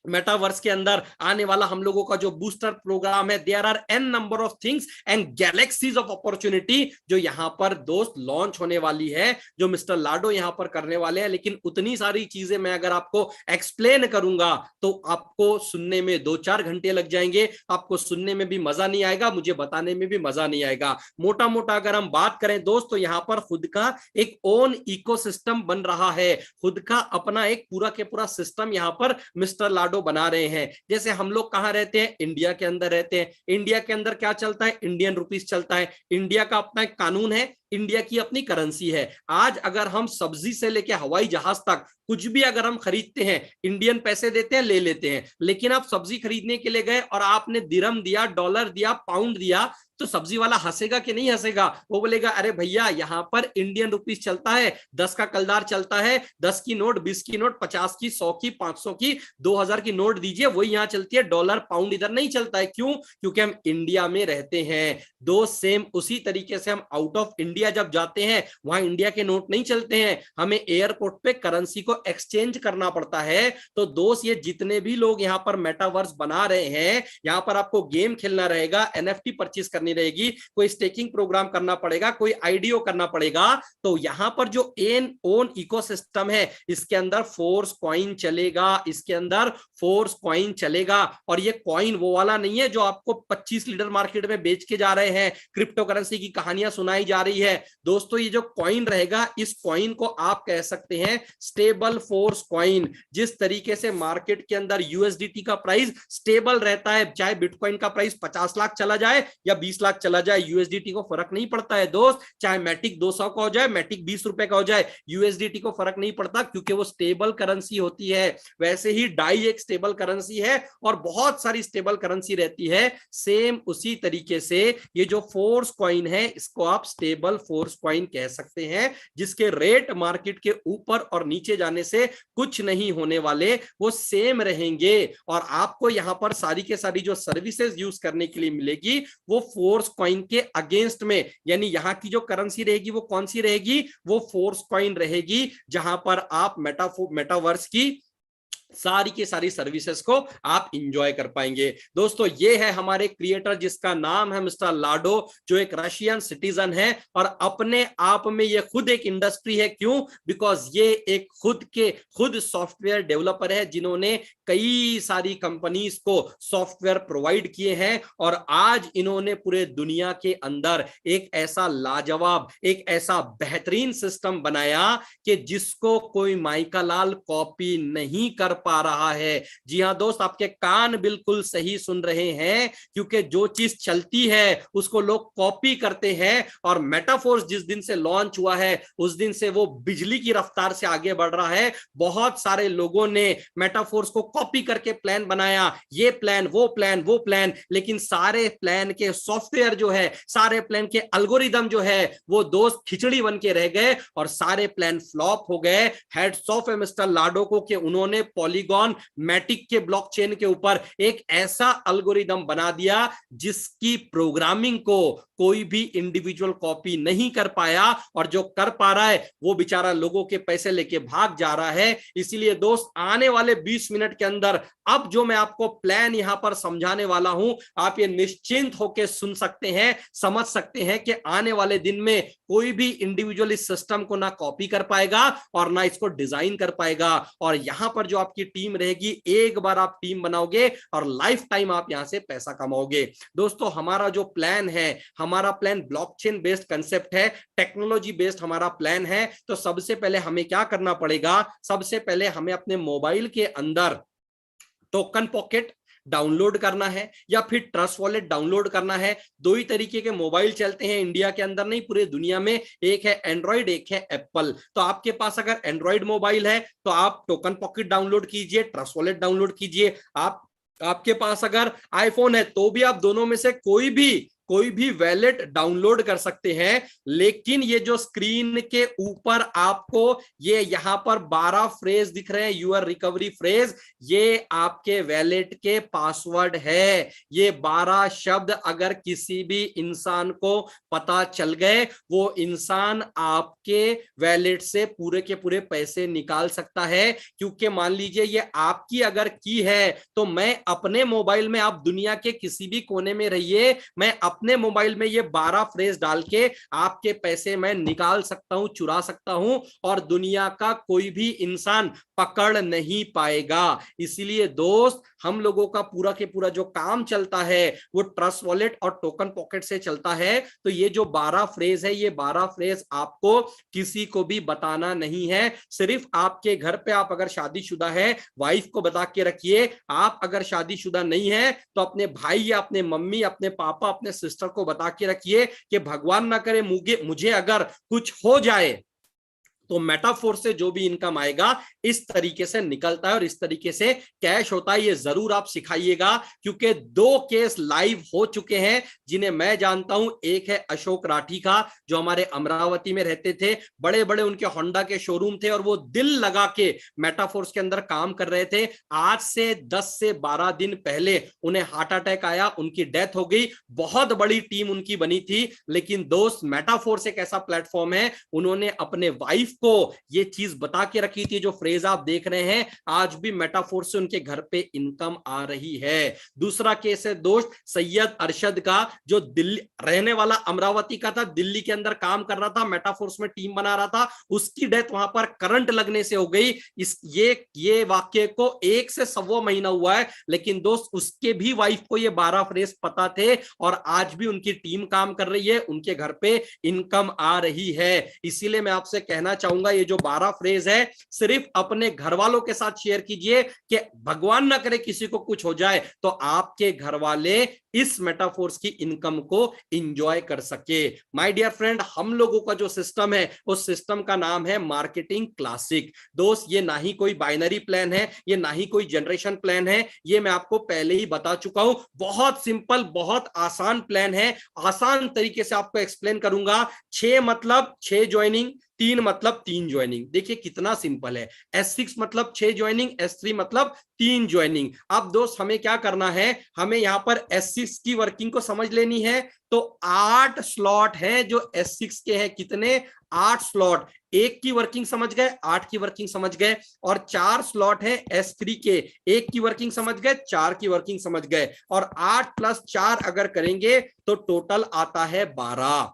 [SPEAKER 2] मेटावर्स के अंदर आने वाला हम लोगों का जो बूस्टर प्रोग्राम है, there are an number of things and galaxies of opportunity जो यहां पर दोस्त लॉन्च होने वाली है, जो मिस्टर लाडो यहां पर करने वाले हैं। लेकिन उतनी सारी चीजें मैं अगर आपको एक्सप्लेन करूंगा तो आपको सुनने में 2-4 घंटे लग जाएंगे, आपको सुनने में भी मजा नहीं आएगा, मुझे बताने में भी मजा नहीं आएगा। मोटा मोटा अगर हम बात करें दोस्त, तो यहां पर खुद का एक ओन इकोसिस्टम बन रहा है, खुद का अपना एक पूरा के पूरा सिस्टम यहां पर मिस्टर लाडो बना रहे हैं। जैसे हम लोग कहां रहते हैं, इंडिया के अंदर रहते हैं। इंडिया के अंदर क्या चलता है, इंडियन रुपीस चलता है। इंडिया का अपना एक कानून है, इंडिया की अपनी करेंसी है। आज अगर हम सब्जी से लेके हवाई जहाज तक कुछ भी अगर हम खरीदते हैं, इंडियन पैसे देते हैं, ले लेते हैं। लेकिन आप सब्जी खरीदने के लिए गए और आपने दिरहम दिया, डॉलर दिया, पाउंड दिया, तो सब्जी वाला हंसेगा कि नहीं हंसेगा? वो बोलेगा अरे भैया यहाँ पर इंडियन रुपीस चलता है, 10 का कलदार चलता है, 10 की नोट, 20 की नोट, 50 की, 100 की, 500 की, 2000 की नोट दीजिए, वही यहाँ चलती है। डॉलर पाउंड इधर नहीं चलता है। क्यों? क्योंकि हम इंडिया में रहते हैं। दो सेम उसी तरीके से हम आउट ऑफ इंडिया जब जाते हैं, वहां इंडिया के नोट नहीं चलते हैं, हमें एयरपोर्ट पे करेंसी को एक्सचेंज करना पड़ता है। तो दोस्त ये जितने भी लोग यहाँ पर मेटावर्स बना रहे हैं, यहाँ पर आपको गेम खेलना रहेगा, एनएफटी परचेज करनी रहेगी, कोई स्टेकिंग प्रोग्राम करना पड़ेगा, कोई आईडीओ करना पड़ेगा। तो यहाँ पर जो ओन इकोसिस्टम है, इसके अंदर फोर्स कॉइन चलेगा, इसके अंदर फोर्स कॉइन चलेगा। और ये कॉइन वो वाला नहीं है जो आपको 25 लीटर मार्केट में बेच के जा रहे हैं, क्रिप्टो करेंसी की कहानियां सुनाई जा रही है। दोस्तों ये जो कॉइन रहेगा, इस कॉइन को आप कह सकते हैं स्टेबल फोर्स कॉइन। जिस तरीके से मार्केट के अंदर यूएसडीटी का प्राइस स्टेबल रहता है, चाहे बिटकॉइन का प्राइस 50 लाख चला जाए या 20 लाख चला जाए, यूएसडीटी को फर्क नहीं पड़ता है दोस्त। चाहे मैटिक 200 का हो जाए, मैटिक 20 रुपए का हो जाए, यूएसडीटी को फर्क नहीं पड़ता, क्योंकि वो स्टेबल करेंसी होती है। वैसे ही डाई एक स्टेबल करेंसी है और बहुत सारी स्टेबल करेंसी रहती है। सेम उसी तरीके से ये जो फोर्स कॉइन है, इसको आप स्टेबल फोर्स कॉइन कह सकते हैं, जिसके रेट मार्केट के ऊपर और नीचे जाने से कुछ नहीं होने वाले, वो सेम रहेंगे। और आपको यहां पर सारी के सारी जो सर्विसेज यूज करने के लिए मिलेगी, वो फोर्स कॉइन के अगेंस्ट में, यानी यहां की जो करेंसी रहेगी वो कौन सी रहेगी, वो फोर्स कॉइन रहेगी, जहां पर आप मेटावर्स की सारी की सारी सर्विसेज को आप इंजॉय कर पाएंगे। दोस्तों ये है हमारे क्रिएटर, जिसका नाम है मिस्टर लाडो, जो एक रशियन सिटीजन है और अपने आप में ये खुद एक इंडस्ट्री है। क्यों? बिकॉज ये एक खुद सॉफ्टवेयर डेवलपर है, जिन्होंने कई सारी कंपनीज को सॉफ्टवेयर प्रोवाइड किए हैं। और आज इन्होंने पूरे दुनिया के अंदर एक ऐसा लाजवाब, एक ऐसा बेहतरीन सिस्टम बनाया कि जिसको कोई माइका लाल कॉपी नहीं कर पा रहा है। जी हाँ दोस्त, आपके कान बिल्कुल सही सुन रहे हैं, क्योंकि जो चीज चलती है उसको लोग कॉपी करते हैं, और मेटाफोर्स जिस दिन से लॉन्च हुआ है उस दिन से वो बिजली की रफ्तार से आगे बढ़ रहा है। बहुत सारे लोगों ने मेटाफोर्स को कॉपी करके प्लान बनाया, ये प्लान वो प्लान वो प्लान, लेकिन सारे प्लान के सॉफ्टवेयर जो है, सारे प्लान के एल्गोरिदम जो है, वो दोस्त खिचड़ी बन के रह गए और सारे प्लान फ्लॉप हो गए। हेड्स ऑफ मिस्टर लाडोको के उन्होंने पॉलीगॉन मैटिक के ब्लॉकचेन के ऊपर एक ऐसा एल्गोरिदम बना दिया जिसकी प्रोग्रामिंग को कोई भी इंडिविजुअल कॉपी नहीं कर पाया, और जो कर पा रहा है वो बेचारा लोगों के पैसे लेके भाग जा रहा है। इसीलिए दोस्त, आने वाले 20 मिनट के अंदर अब जो मैं आपको प्लान यहां पर समझाने वाला हूं, आप ये निश्चिंत होकर सुन सकते हैं, समझ सकते हैं कि आने वाले दिन में कोई भी इंडिविजुअल इस सिस्टम को ना कॉपी कर पाएगा और ना इसको डिजाइन कर पाएगा। और यहां पर जो आपकी टीम रहेगी, एक बार आप टीम बनाओगे और लाइफ टाइम आप यहां से पैसा कमाओगे। दोस्तों, हमारा जो प्लान है, हमारा प्लान ब्लॉकचेन बेस्ड कंसेप्ट है, टेक्नोलॉजी बेस्ड हमारा प्लान है। तो सबसे पहले हमें क्या करना पड़ेगा? सबसे पहले हमें अपने मोबाइल के अंदर टोकन पॉकेट डाउनलोड करना है या फिर ट्रस्ट वॉलेट डाउनलोड करना है। दो ही तरीके के मोबाइल चलते हैं इंडिया के अंदर, नहीं पूरे दुनिया में, एक है एंड्रॉइड, एक है एप्पल। तो आपके पास अगर एंड्रॉइड मोबाइल है तो आप टोकन पॉकेट डाउनलोड कीजिए, ट्रस्ट वॉलेट डाउनलोड कीजिए। आपके पास अगर आईफोन है तो भी आप दोनों में से कोई भी वैलेट डाउनलोड कर सकते हैं। लेकिन ये जो स्क्रीन के ऊपर आपको ये यहां पर 12 फ्रेज दिख रहे हैं, यूर रिकवरी फ्रेज, ये आपके वैलेट के पासवर्ड है। ये 12 शब्द अगर किसी भी इंसान को पता चल गए, वो इंसान आपके वैलेट से पूरे के पूरे पैसे निकाल सकता है। क्योंकि मान लीजिए ये आपकी अगर की है, तो मैं अपने मोबाइल में, आप दुनिया के किसी भी कोने में रहिए, मैं अपने मोबाइल में ये 12 फ्रेज डाल के आपके पैसे मैं निकाल सकता हूं, चुरा सकता हूं, और दुनिया का कोई भी इंसान पकड़ नहीं पाएगा। इसीलिए दोस्त, हम लोगों का पूरा के पूरा जो काम चलता है वो ट्रस्ट वॉलेट और टोकन पॉकेट से चलता है। तो ये जो 12 फ्रेज है, ये 12 फ्रेज आपको किसी को भी बताना नहीं है। सिर्फ आपके घर पे, आप अगर शादीशुदा है, वाइफ को बता के रखिए। आप अगर शादीशुदा नहीं है तो अपने भाई या अपने मम्मी, अपने पापा, अपने सिस्टर को बता के रखिए कि भगवान ना करे मुझे अगर कुछ हो जाए तो मेटाफोर से जो भी इनकम आएगा इस तरीके से निकलता है और इस तरीके से कैश होता है। ये जरूर आप सिखाइएगा, क्योंकि 2 केस लाइव हो चुके हैं जिन्हें मैं जानता हूं। एक है अशोक राठी का, जो हमारे अमरावती में रहते थे, बड़े बड़े उनके होंडा के शोरूम थे और वो दिल लगा के मेटाफोर्स के अंदर काम कर रहे थे। आज से 10 से 12 दिन पहले उन्हें हार्ट अटैक आया, उनकी डेथ हो गई। बहुत बड़ी टीम उनकी बनी थी, लेकिन दोस्त, मेटाफोर्स एक ऐसा प्लेटफॉर्म है, उन्होंने अपने वाइफ को ये चीज बता के रखी थी, जो फ्रेज आप देख रहे हैं, आज भी मेटाफोर से उनके घर पे इनकम आ रही है। दूसरा केस है दोस्त सैयद अरशद का, जो दिल्ली रहने वाला, अमरावती का था, दिल्ली के अंदर काम कर रहा था, मेटाफोर्स में टीम बना रहा था। उसकी डेथ वहां पर करंट लगने से हो गई। ये वाक्य को 1 से सवा महीना हुआ है, लेकिन दोस्त उसके भी वाइफ को ये 12 फ्रेज पता थे और आज भी उनकी टीम काम कर रही है, उनके घर पे इनकम आ रही है। इसीलिए मैं आपसे कहना चाहूंगा, ये जो 12 फ्रेज है, सिर्फ अपने घर वालों के साथ शेयर कीजिए कि भगवान ना करे किसी को कुछ हो जाए तो आपके घर वाले इस मेटाफोर्स की इनकम को एंजॉय कर सके। माय डियर फ्रेंड, हम लोगों का जो सिस्टम है, उस सिस्टम का नाम है मार्केटिंग क्लासिक। दोस्त, ये ना ही कोई बाइनरी प्लान है, ये ना ही कोई जनरेशन प्लान है, ये मैं आपको पहले ही बता चुका हूं। बहुत सिंपल, बहुत आसान प्लान है, आसान तरीके से आपको एक्सप्लेन करूंगा। 6 मतलब 6 ज्वाइनिंग, 3 मतलब 3 ज्वाइनिंग। देखिए कितना सिंपल है। S6 मतलब 6 ज्वाइनिंग, S3 मतलब 3 ज्वाइनिंग। अब दोस्त, हमें क्या करना है, हमें यहां पर S6 की वर्किंग को समझ लेनी है। तो 8 स्लॉट हैं जो S6 के हैं। कितने? 8 स्लॉट। 1 की वर्किंग समझ गए, 8 की वर्किंग समझ गए, और 4 स्लॉट है S3 के। 1 की वर्किंग समझ गए, 4 की वर्किंग समझ गए, और 8 + 4 अगर करेंगे तो टोटल आता है 12।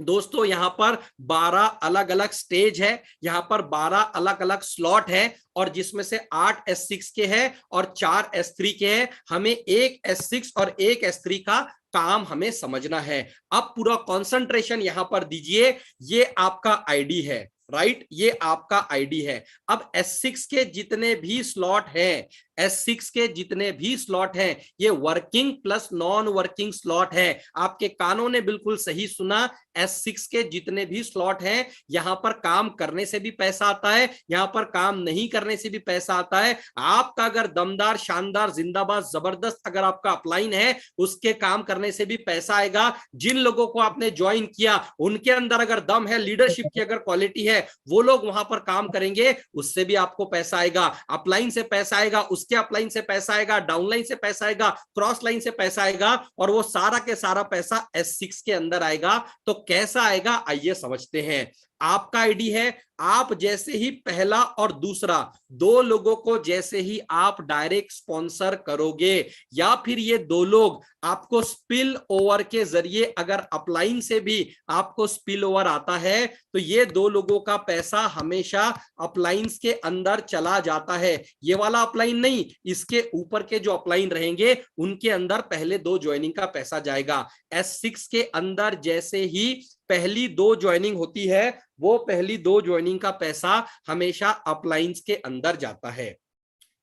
[SPEAKER 2] दोस्तों, यहां पर 12 अलग अलग स्टेज है, यहां पर 12 अलग अलग स्लॉट है, और जिसमें से 8 S6 के हैं और 4 S3 के हैं। हमें 1 S6 और 1 S3 का काम हमें समझना है। अब पूरा कंसंट्रेशन यहां पर दीजिए। ये आपका आईडी है, राइट, ये आपका आईडी है। अब S6 के जितने भी स्लॉट हैं, S6 के जितने भी स्लॉट हैं, ये working plus non working slot है। आपके कानों ने बिल्कुल सही सुना, S6 के जितने भी स्लॉट हैं, यहां पर काम करने से भी पैसा आता है, यहां पर काम नहीं करने से भी पैसा आता है। आपका अगर दमदार, शानदार, जिंदाबाद, जबरदस्त अगर आपका अपलाइन है, उसके काम करने से भी पैसा आएगा। जिन लोगों को आपने ज्वाइन किया, उनके अंदर अगर दम है, लीडरशिप की अगर क्वालिटी है, वो लोग वहां पर काम करेंगे, उससे भी आपको पैसा आएगा। अपलाइन से पैसा आएगा, उसके अपलाइन से पैसा आएगा, डाउनलाइन से पैसा आएगा, क्रॉस लाइन से पैसा आएगा, और वो सारा के सारा पैसा S6 के अंदर आएगा। तो कैसा आएगा, आइए समझते हैं। आपका आईडी है, आप जैसे ही पहला और दूसरा दो लोगों को जैसे ही आप डायरेक्ट स्पॉन्सर करोगे, या फिर ये दो लोग आपको स्पिल ओवर के जरिए, अगर अपलाइन से भी आपको स्पिल ओवर आता है, तो ये दो लोगों का पैसा हमेशा अपलाइंस के अंदर चला जाता है। ये वाला अपलाइन नहीं, इसके ऊपर के जो अपलाइन रहेंगे, उनके अंदर पहले दो ज्वाइनिंग का पैसा जाएगा। S6 के अंदर जैसे ही पहली दो ज्वाइनिंग होती है, वो पहली दो ज्वाइनिंग का पैसा हमेशा अपलाइंस के अंदर जाता है।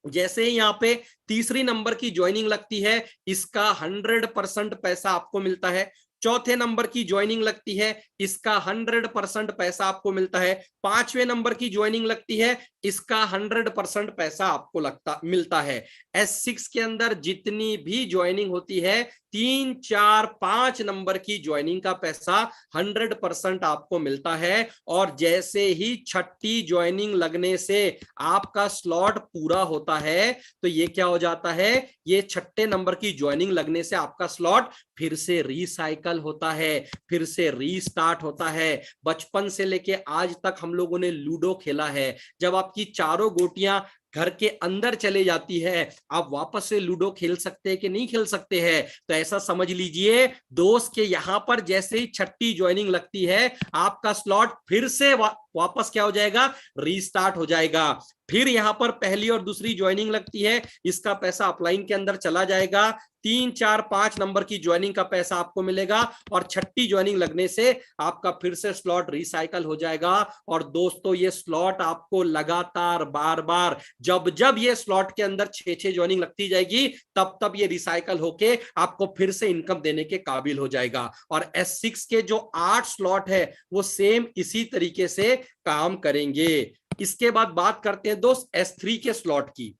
[SPEAKER 2] जैसे ही यहाँ पे तीसरी नंबर की ज्वाइनिंग लगती है, इसका 100% पैसा आपको मिलता है। चौथे नंबर की ज्वाइनिंग लगती है, इसका 100% पैसा आपको मिलता है। पांचवें नंबर की ज्वाइनिंग लगती है, इसका 100% पैसा आपको मिलता है। S6 के अंदर जितनी भी ज्वाइनिंग होती है, 3, 4, 5 नंबर की ज्वाइनिंग का पैसा 100% आपको मिलता है। और जैसे ही छठी ज्वाइनिंग लगने से आपका स्लॉट पूरा होता है, तो ये क्या हो जाता है, ये छठे नंबर की ज्वाइनिंग लगने से आपका स्लॉट फिर से रिसाइकल होता है, फिर से रीस्टार्ट होता है। बचपन से लेके आज तक हम लोगों ने लूडो खेला है। जब आपकी चारों गोटियां घर के अंदर चले जाती है, आप वापस से लूडो खेल सकते हैं कि नहीं खेल सकते हैं? तो ऐसा समझ लीजिए दोस्त के यहां पर जैसे ही छठी ज्वाइनिंग लगती है, आपका स्लॉट फिर से वापस क्या हो जाएगा, रीस्टार्ट हो जाएगा। फिर यहां पर पहली और दूसरी ज्वाइनिंग लगती है, इसका पैसा अपलाइन के अंदर चला जाएगा। 3, 4, 5 नंबर की ज्वाइनिंग का पैसा आपको मिलेगा, और छठी ज्वाइनिंग लगने से आपका फिर से स्लॉट रिसाइकल हो जाएगा। और दोस्तों, ये स्लॉट आपको लगातार बार बार, जब जब ये स्लॉट के अंदर 6 ज्वाइनिंग लगती जाएगी, तब तब ये रिसाइकल होके आपको फिर से इनकम देने के काबिल हो जाएगा। और S6 के जो 8 स्लॉट है, वो सेम इसी तरीके से काम करेंगे। इसके बाद बात करते हैं दोस्त S3 के स्लॉट की।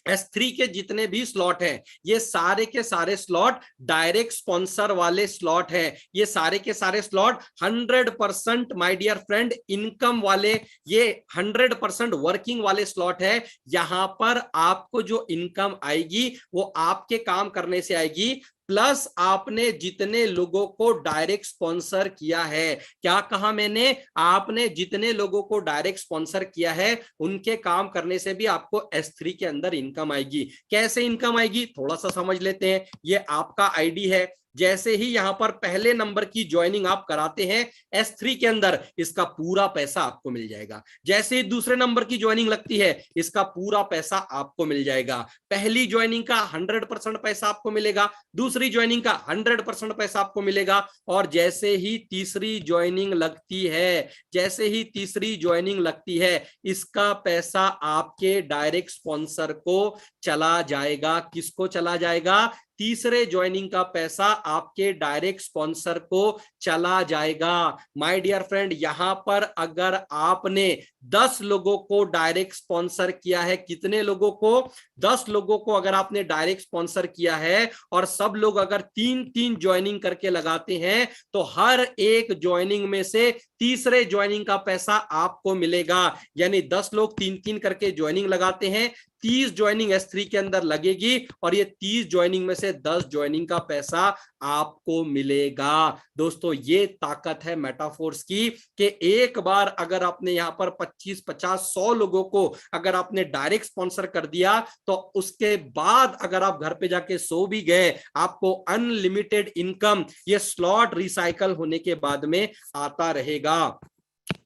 [SPEAKER 2] S3 के जितने भी स्लॉट हैं, ये सारे के सारे स्लॉट डायरेक्ट स्पॉन्सर वाले स्लॉट हैं। ये सारे के सारे slot 100% my dear friend income वाले, ये 100% वर्किंग वाले स्लॉट है। यहां पर आपको जो इनकम आएगी, वो आपके काम करने से आएगी, प्लस आपने जितने लोगों को डायरेक्ट स्पॉन्सर किया है। क्या कहा मैंने, आपने जितने लोगों को डायरेक्ट स्पॉन्सर किया है, उनके काम करने से भी आपको S3 के अंदर इनकम आएगी। कैसे इनकम आएगी, थोड़ा सा समझ लेते हैं। ये आपका आईडी है, जैसे ही यहां पर पहले नंबर की ज्वाइनिंग आप कराते हैं S3 के अंदर, इसका पूरा पैसा आपको मिल जाएगा। जैसे ही दूसरे नंबर की ज्वाइनिंग लगती है, इसका पूरा पैसा आपको मिल जाएगा। पहली ज्वाइनिंग का 100% पैसा आपको मिलेगा, दूसरी ज्वाइनिंग का 100% पैसा आपको मिलेगा। और जैसे ही तीसरी ज्वाइनिंग लगती है, जैसे ही तीसरी ज्वाइनिंग लगती है, इसका पैसा आपके डायरेक्ट स्पॉन्सर को चला जाएगा। किसको चला जाएगा, तीसरे ज्वाइनिंग का पैसा आपके डायरेक्ट स्पॉन्सर को चला जाएगा। माय डियर फ्रेंड, यहां पर अगर आपने 10 लोगों को डायरेक्ट स्पॉन्सर किया है, कितने लोगों को, 10 लोगों को अगर आपने डायरेक्ट स्पॉन्सर किया है, और सब लोग अगर 3-3 ज्वाइनिंग करके लगाते हैं, तो हर एक ज्वाइनिंग में से तीसरे ज्वाइनिंग का पैसा आपको मिलेगा। यानी 10 लोग 3-3 करके ज्वाइनिंग लगाते हैं, 30 ज्वाइनिंग S3 के अंदर लगेगी, और ये 30 ज्वाइनिंग में से 10 ज्वाइनिंग का पैसा आपको मिलेगा। दोस्तों, ये ताकत है मेटाफोर्स की, कि एक बार अगर आपने यहां पर 25, 50, 100 लोगों को अगर आपने डायरेक्ट स्पॉन्सर कर दिया, तो उसके बाद अगर आप घर पे जाके सो भी गए, आपको अनलिमिटेड इनकम ये स्लॉट रिसाइकल होने के बाद में आता रहेगा।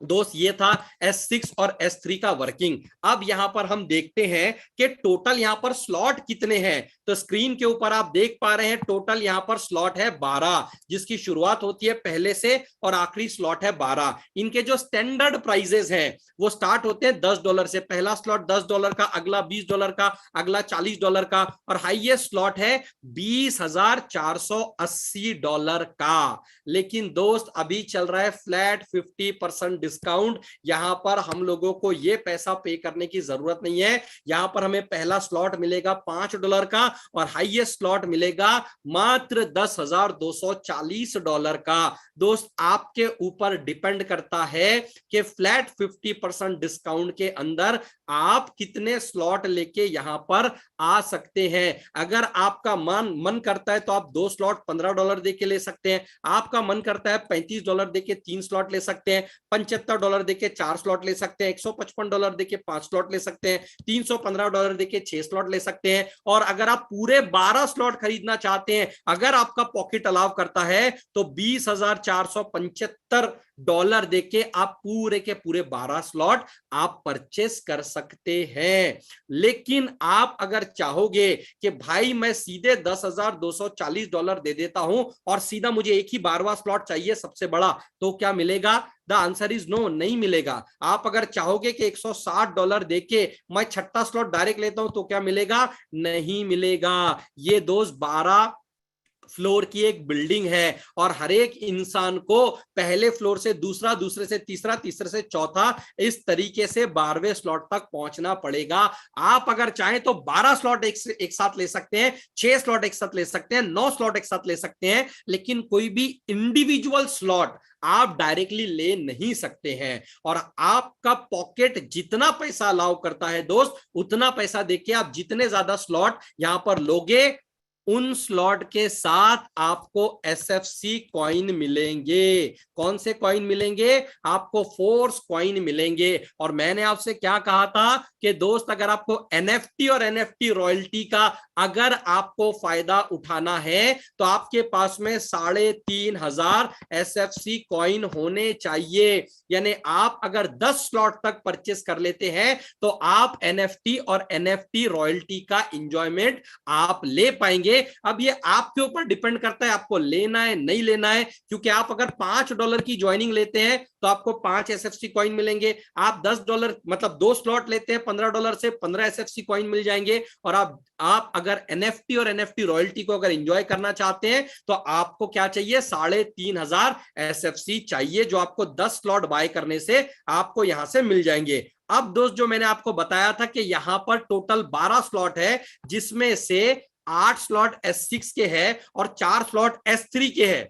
[SPEAKER 2] दोस्त ये था S6 और S3 का वर्किंग। अब यहां पर हम देखते हैं कि टोटल यहां पर स्लॉट कितने हैं। तो स्क्रीन के ऊपर आप देख पा रहे हैं टोटल यहां पर स्लॉट है 12, जिसकी शुरुआत होती है पहले से और आखिरी स्लॉट है 12। इनके जो स्टैंडर्ड प्राइजेस हैं वो स्टार्ट होते हैं $10 से। पहला स्लॉट $10 का, अगला $20 का, अगला $40 का, और हाईएस्ट स्लॉट है $20,480 का। लेकिन दोस्त अभी चल रहा है फ्लैट 50% डिस्काउंट। यहां पर हम लोगों को यह पैसा पे करने की जरूरत नहीं है। यहां पर हमें पहला स्लॉट मिलेगा $5 का और हाईएस्ट स्लॉट मिलेगा मात्र $10,240 का। दोस्त आपके ऊपर डिपेंड करता है कि फ्लैट 50% डिस्काउंट के अंदर आप कितने स्लॉट लेके यहां पर आ सकते हैं। अगर आपका मन करता है तो आप 2 स्लॉट $15 देके ले सकते हैं। आपका मन करता है $35 देके 3 स्लॉट ले सकते हैं, $75 देके 4 स्लॉट ले सकते हैं, $155 देके 5 स्लॉट ले सकते हैं, $315 देके 6 स्लॉट ले सकते हैं। और अगर आप पूरे 12 स्लॉट खरीदना चाहते हैं, अगर आपका पॉकेट अलाउ करता है, तो $20,475 देके आप पूरे के पूरे 12 स्लॉट आप परचेस कर सकते हैं। लेकिन आप अगर चाहोगे कि भाई मैं सीधे $10,240 दे देता हूं और सीधा मुझे एक ही 12वां स्लॉट चाहिए सबसे बड़ा, तो क्या मिलेगा? द आंसर इज नो, नहीं मिलेगा। आप अगर चाहोगे कि $160 देके मैं छठा स्लॉट डायरेक्ट लेता हूं, तो क्या मिलेगा? नहीं मिलेगा। ये दोस्त 12 फ्लोर की एक बिल्डिंग है और हर एक इंसान को पहले फ्लोर से दूसरा, दूसरे से तीसरा, तीसरे से चौथा, इस तरीके से 12वें स्लॉट तक पहुंचना पड़ेगा। आप अगर चाहें तो 12 स्लॉट एक साथ ले सकते हैं, 6 स्लॉट एक साथ ले सकते हैं, 9 स्लॉट एक साथ ले सकते हैं, लेकिन कोई भी इंडिविजुअल स्लॉट आप डायरेक्टली ले नहीं सकते हैं। और आपका पॉकेट जितना पैसा अलाउ करता है दोस्त, उतना पैसा देके आप जितने ज्यादा स्लॉट यहां पर लोगे, उन स्लॉट के साथ आपको एसएफसी कॉइन मिलेंगे। कौन से कॉइन मिलेंगे? आपको फोर्स कॉइन मिलेंगे। और मैंने आपसे क्या कहा था कि दोस्त अगर आपको एनएफटी और एनएफटी रॉयल्टी का अगर आपको फायदा उठाना है, तो आपके पास में 3,500 एसएफसी कॉइन होने चाहिए। यानी आप अगर 10 स्लॉट तक परचेस कर लेते हैं, तो आप एनएफटी और एनएफटी रॉयल्टी का एंजॉयमेंट आप ले पाएंगे। अब ये आपके ऊपर डिपेंड करता है आपको लेना है नहीं लेना है, क्योंकि आप अगर $5 की ज्वाइनिंग लेते हैं तो आपको 5 एसएफसी कॉइन मिलेंगे। आप $10 मतलब 2 स्लॉट लेते हैं $15 से, 15 एसएफसी कॉइन मिल जाएंगे। और आप अगर एनएफटी और एनएफटी रॉयल्टी को अगर एंजॉय करना चाहते हैं, तो आपको क्या चाहिए? 3,500 एसएफसी चाहिए, जो आपको 10 स्लॉट बाय करने से आपको यहां से मिल जाएंगे। अब दोस्त जो मैंने आपको बताया था कि यहां पर टोटल 12 स्लॉट है, जिसमें से 8 स्लॉट S6 के हैं और 4 स्लॉट S3 के हैं।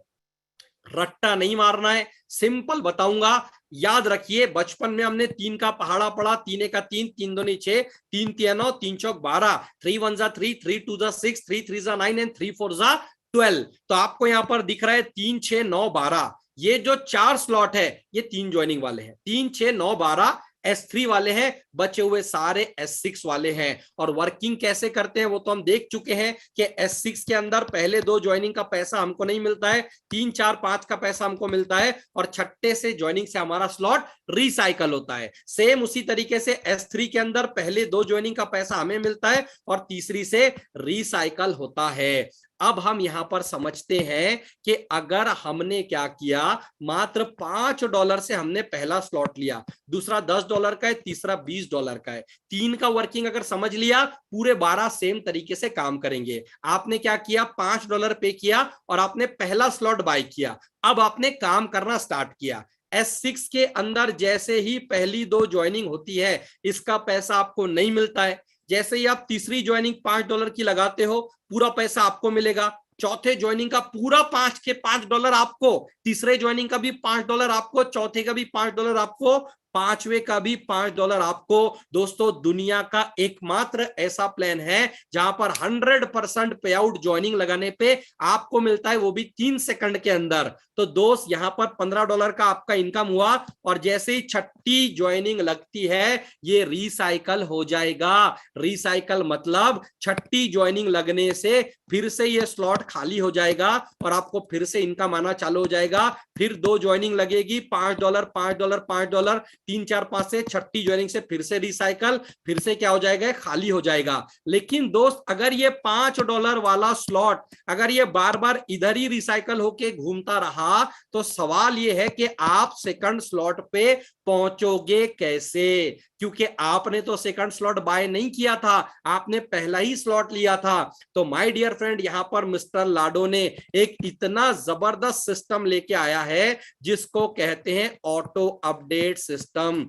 [SPEAKER 2] रट्टा नहीं मारना है, सिंपल बताऊंगा। याद रखिए, बचपन में हमने 3 का पहाड़ा पढ़ा, 3 का 3, 3 दूनी 6, 3 तिया 9, 3 चौक 12, 3 1 जा 3, 3 2 जा 6, 3 3 जा 9 एंड 3 4 जा 12। तो आपको यहां पर दिख रहा है 3 6 9 12। ये जो 4 स्लॉट है ये 3 ज्वाइनिंग वाले हैं, 3 6 9 12 S3 वाले हैं, बचे हुए सारे S6 वाले हैं। और वर्किंग कैसे करते हैं वो तो हम देख चुके हैं कि S6 के अंदर पहले 2 ज्वाइनिंग का पैसा हमको नहीं मिलता है, 3 4 5 का पैसा हमको मिलता है, और छठे से ज्वाइनिंग से हमारा स्लॉट रिसाइकल होता है। सेम उसी तरीके से S3 के अंदर पहले 2 ज्वाइनिंग का पैसा हमें मिलता है और तीसरी से रिसाइकल होता है। अब हम यहां पर समझते हैं कि अगर हमने क्या किया, मात्र $5 से हमने पहला स्लॉट लिया, दूसरा $10 का है, तीसरा $20 का है, 3 का वर्किंग अगर समझ लिया, पूरे 12 सेम तरीके से काम करेंगे। आपने क्या किया? $5 पे किया और आपने पहला स्लॉट बाय किया। अब आपने काम करना स्टार्ट किया। S6 के अंदर जैसे ही पहली 2 ज्वाइनिंग होती है, इसका पैसा आपको नहीं मिलता है। जैसे ही आप तीसरी ज्वाइनिंग $5 की लगाते हो, पूरा पैसा आपको मिलेगा। चौथे ज्वाइनिंग का पूरा 5 के $5 आपको, तीसरे ज्वाइनिंग का भी $5 आपको, चौथे का भी $5 आपको, पांचवे का भी $5 आपको। दोस्तों दुनिया का एकमात्र ऐसा प्लान है जहां पर 100% पे आउट ज्वाइनिंग लगाने पे आपको मिलता है, वो भी 3 सेकंड के अंदर। तो दोस्त यहां पर $15 का आपका इनकम हुआ, और जैसे ही छठी ज्वाइनिंग लगती है ये रिसाइकल हो जाएगा। रिसाइकल मतलब छठी ज्वाइनिंग लगने से फिर से ये स्लॉट खाली हो जाएगा और आपको फिर से इनकम आना चालू हो जाएगा। फिर 2 ज्वाइनिंग लगेगी, $5 $5 $5, 3 4 5 से छठी ज्वाइनिंग से फिर से रिसाइकल, फिर से क्या हो जाएगा, खाली हो जाएगा। लेकिन दोस्त अगर ये $5 वाला स्लॉट अगर ये बार बार इधर ही रिसाइकल होके घूमता रहा तो सवाल ये है कि आप सेकंड स्लॉट पे पहुंचोगे कैसे, क्योंकि आपने तो सेकंड स्लॉट बाय नहीं किया था, आपने पहला ही स्लॉट लिया था। तो माय डियर फ्रेंड, यहां पर मिस्टर लाडो ने एक इतना जबरदस्त सिस्टम लेके आया है जिसको कहते हैं ऑटो अपडेट सिस्टम।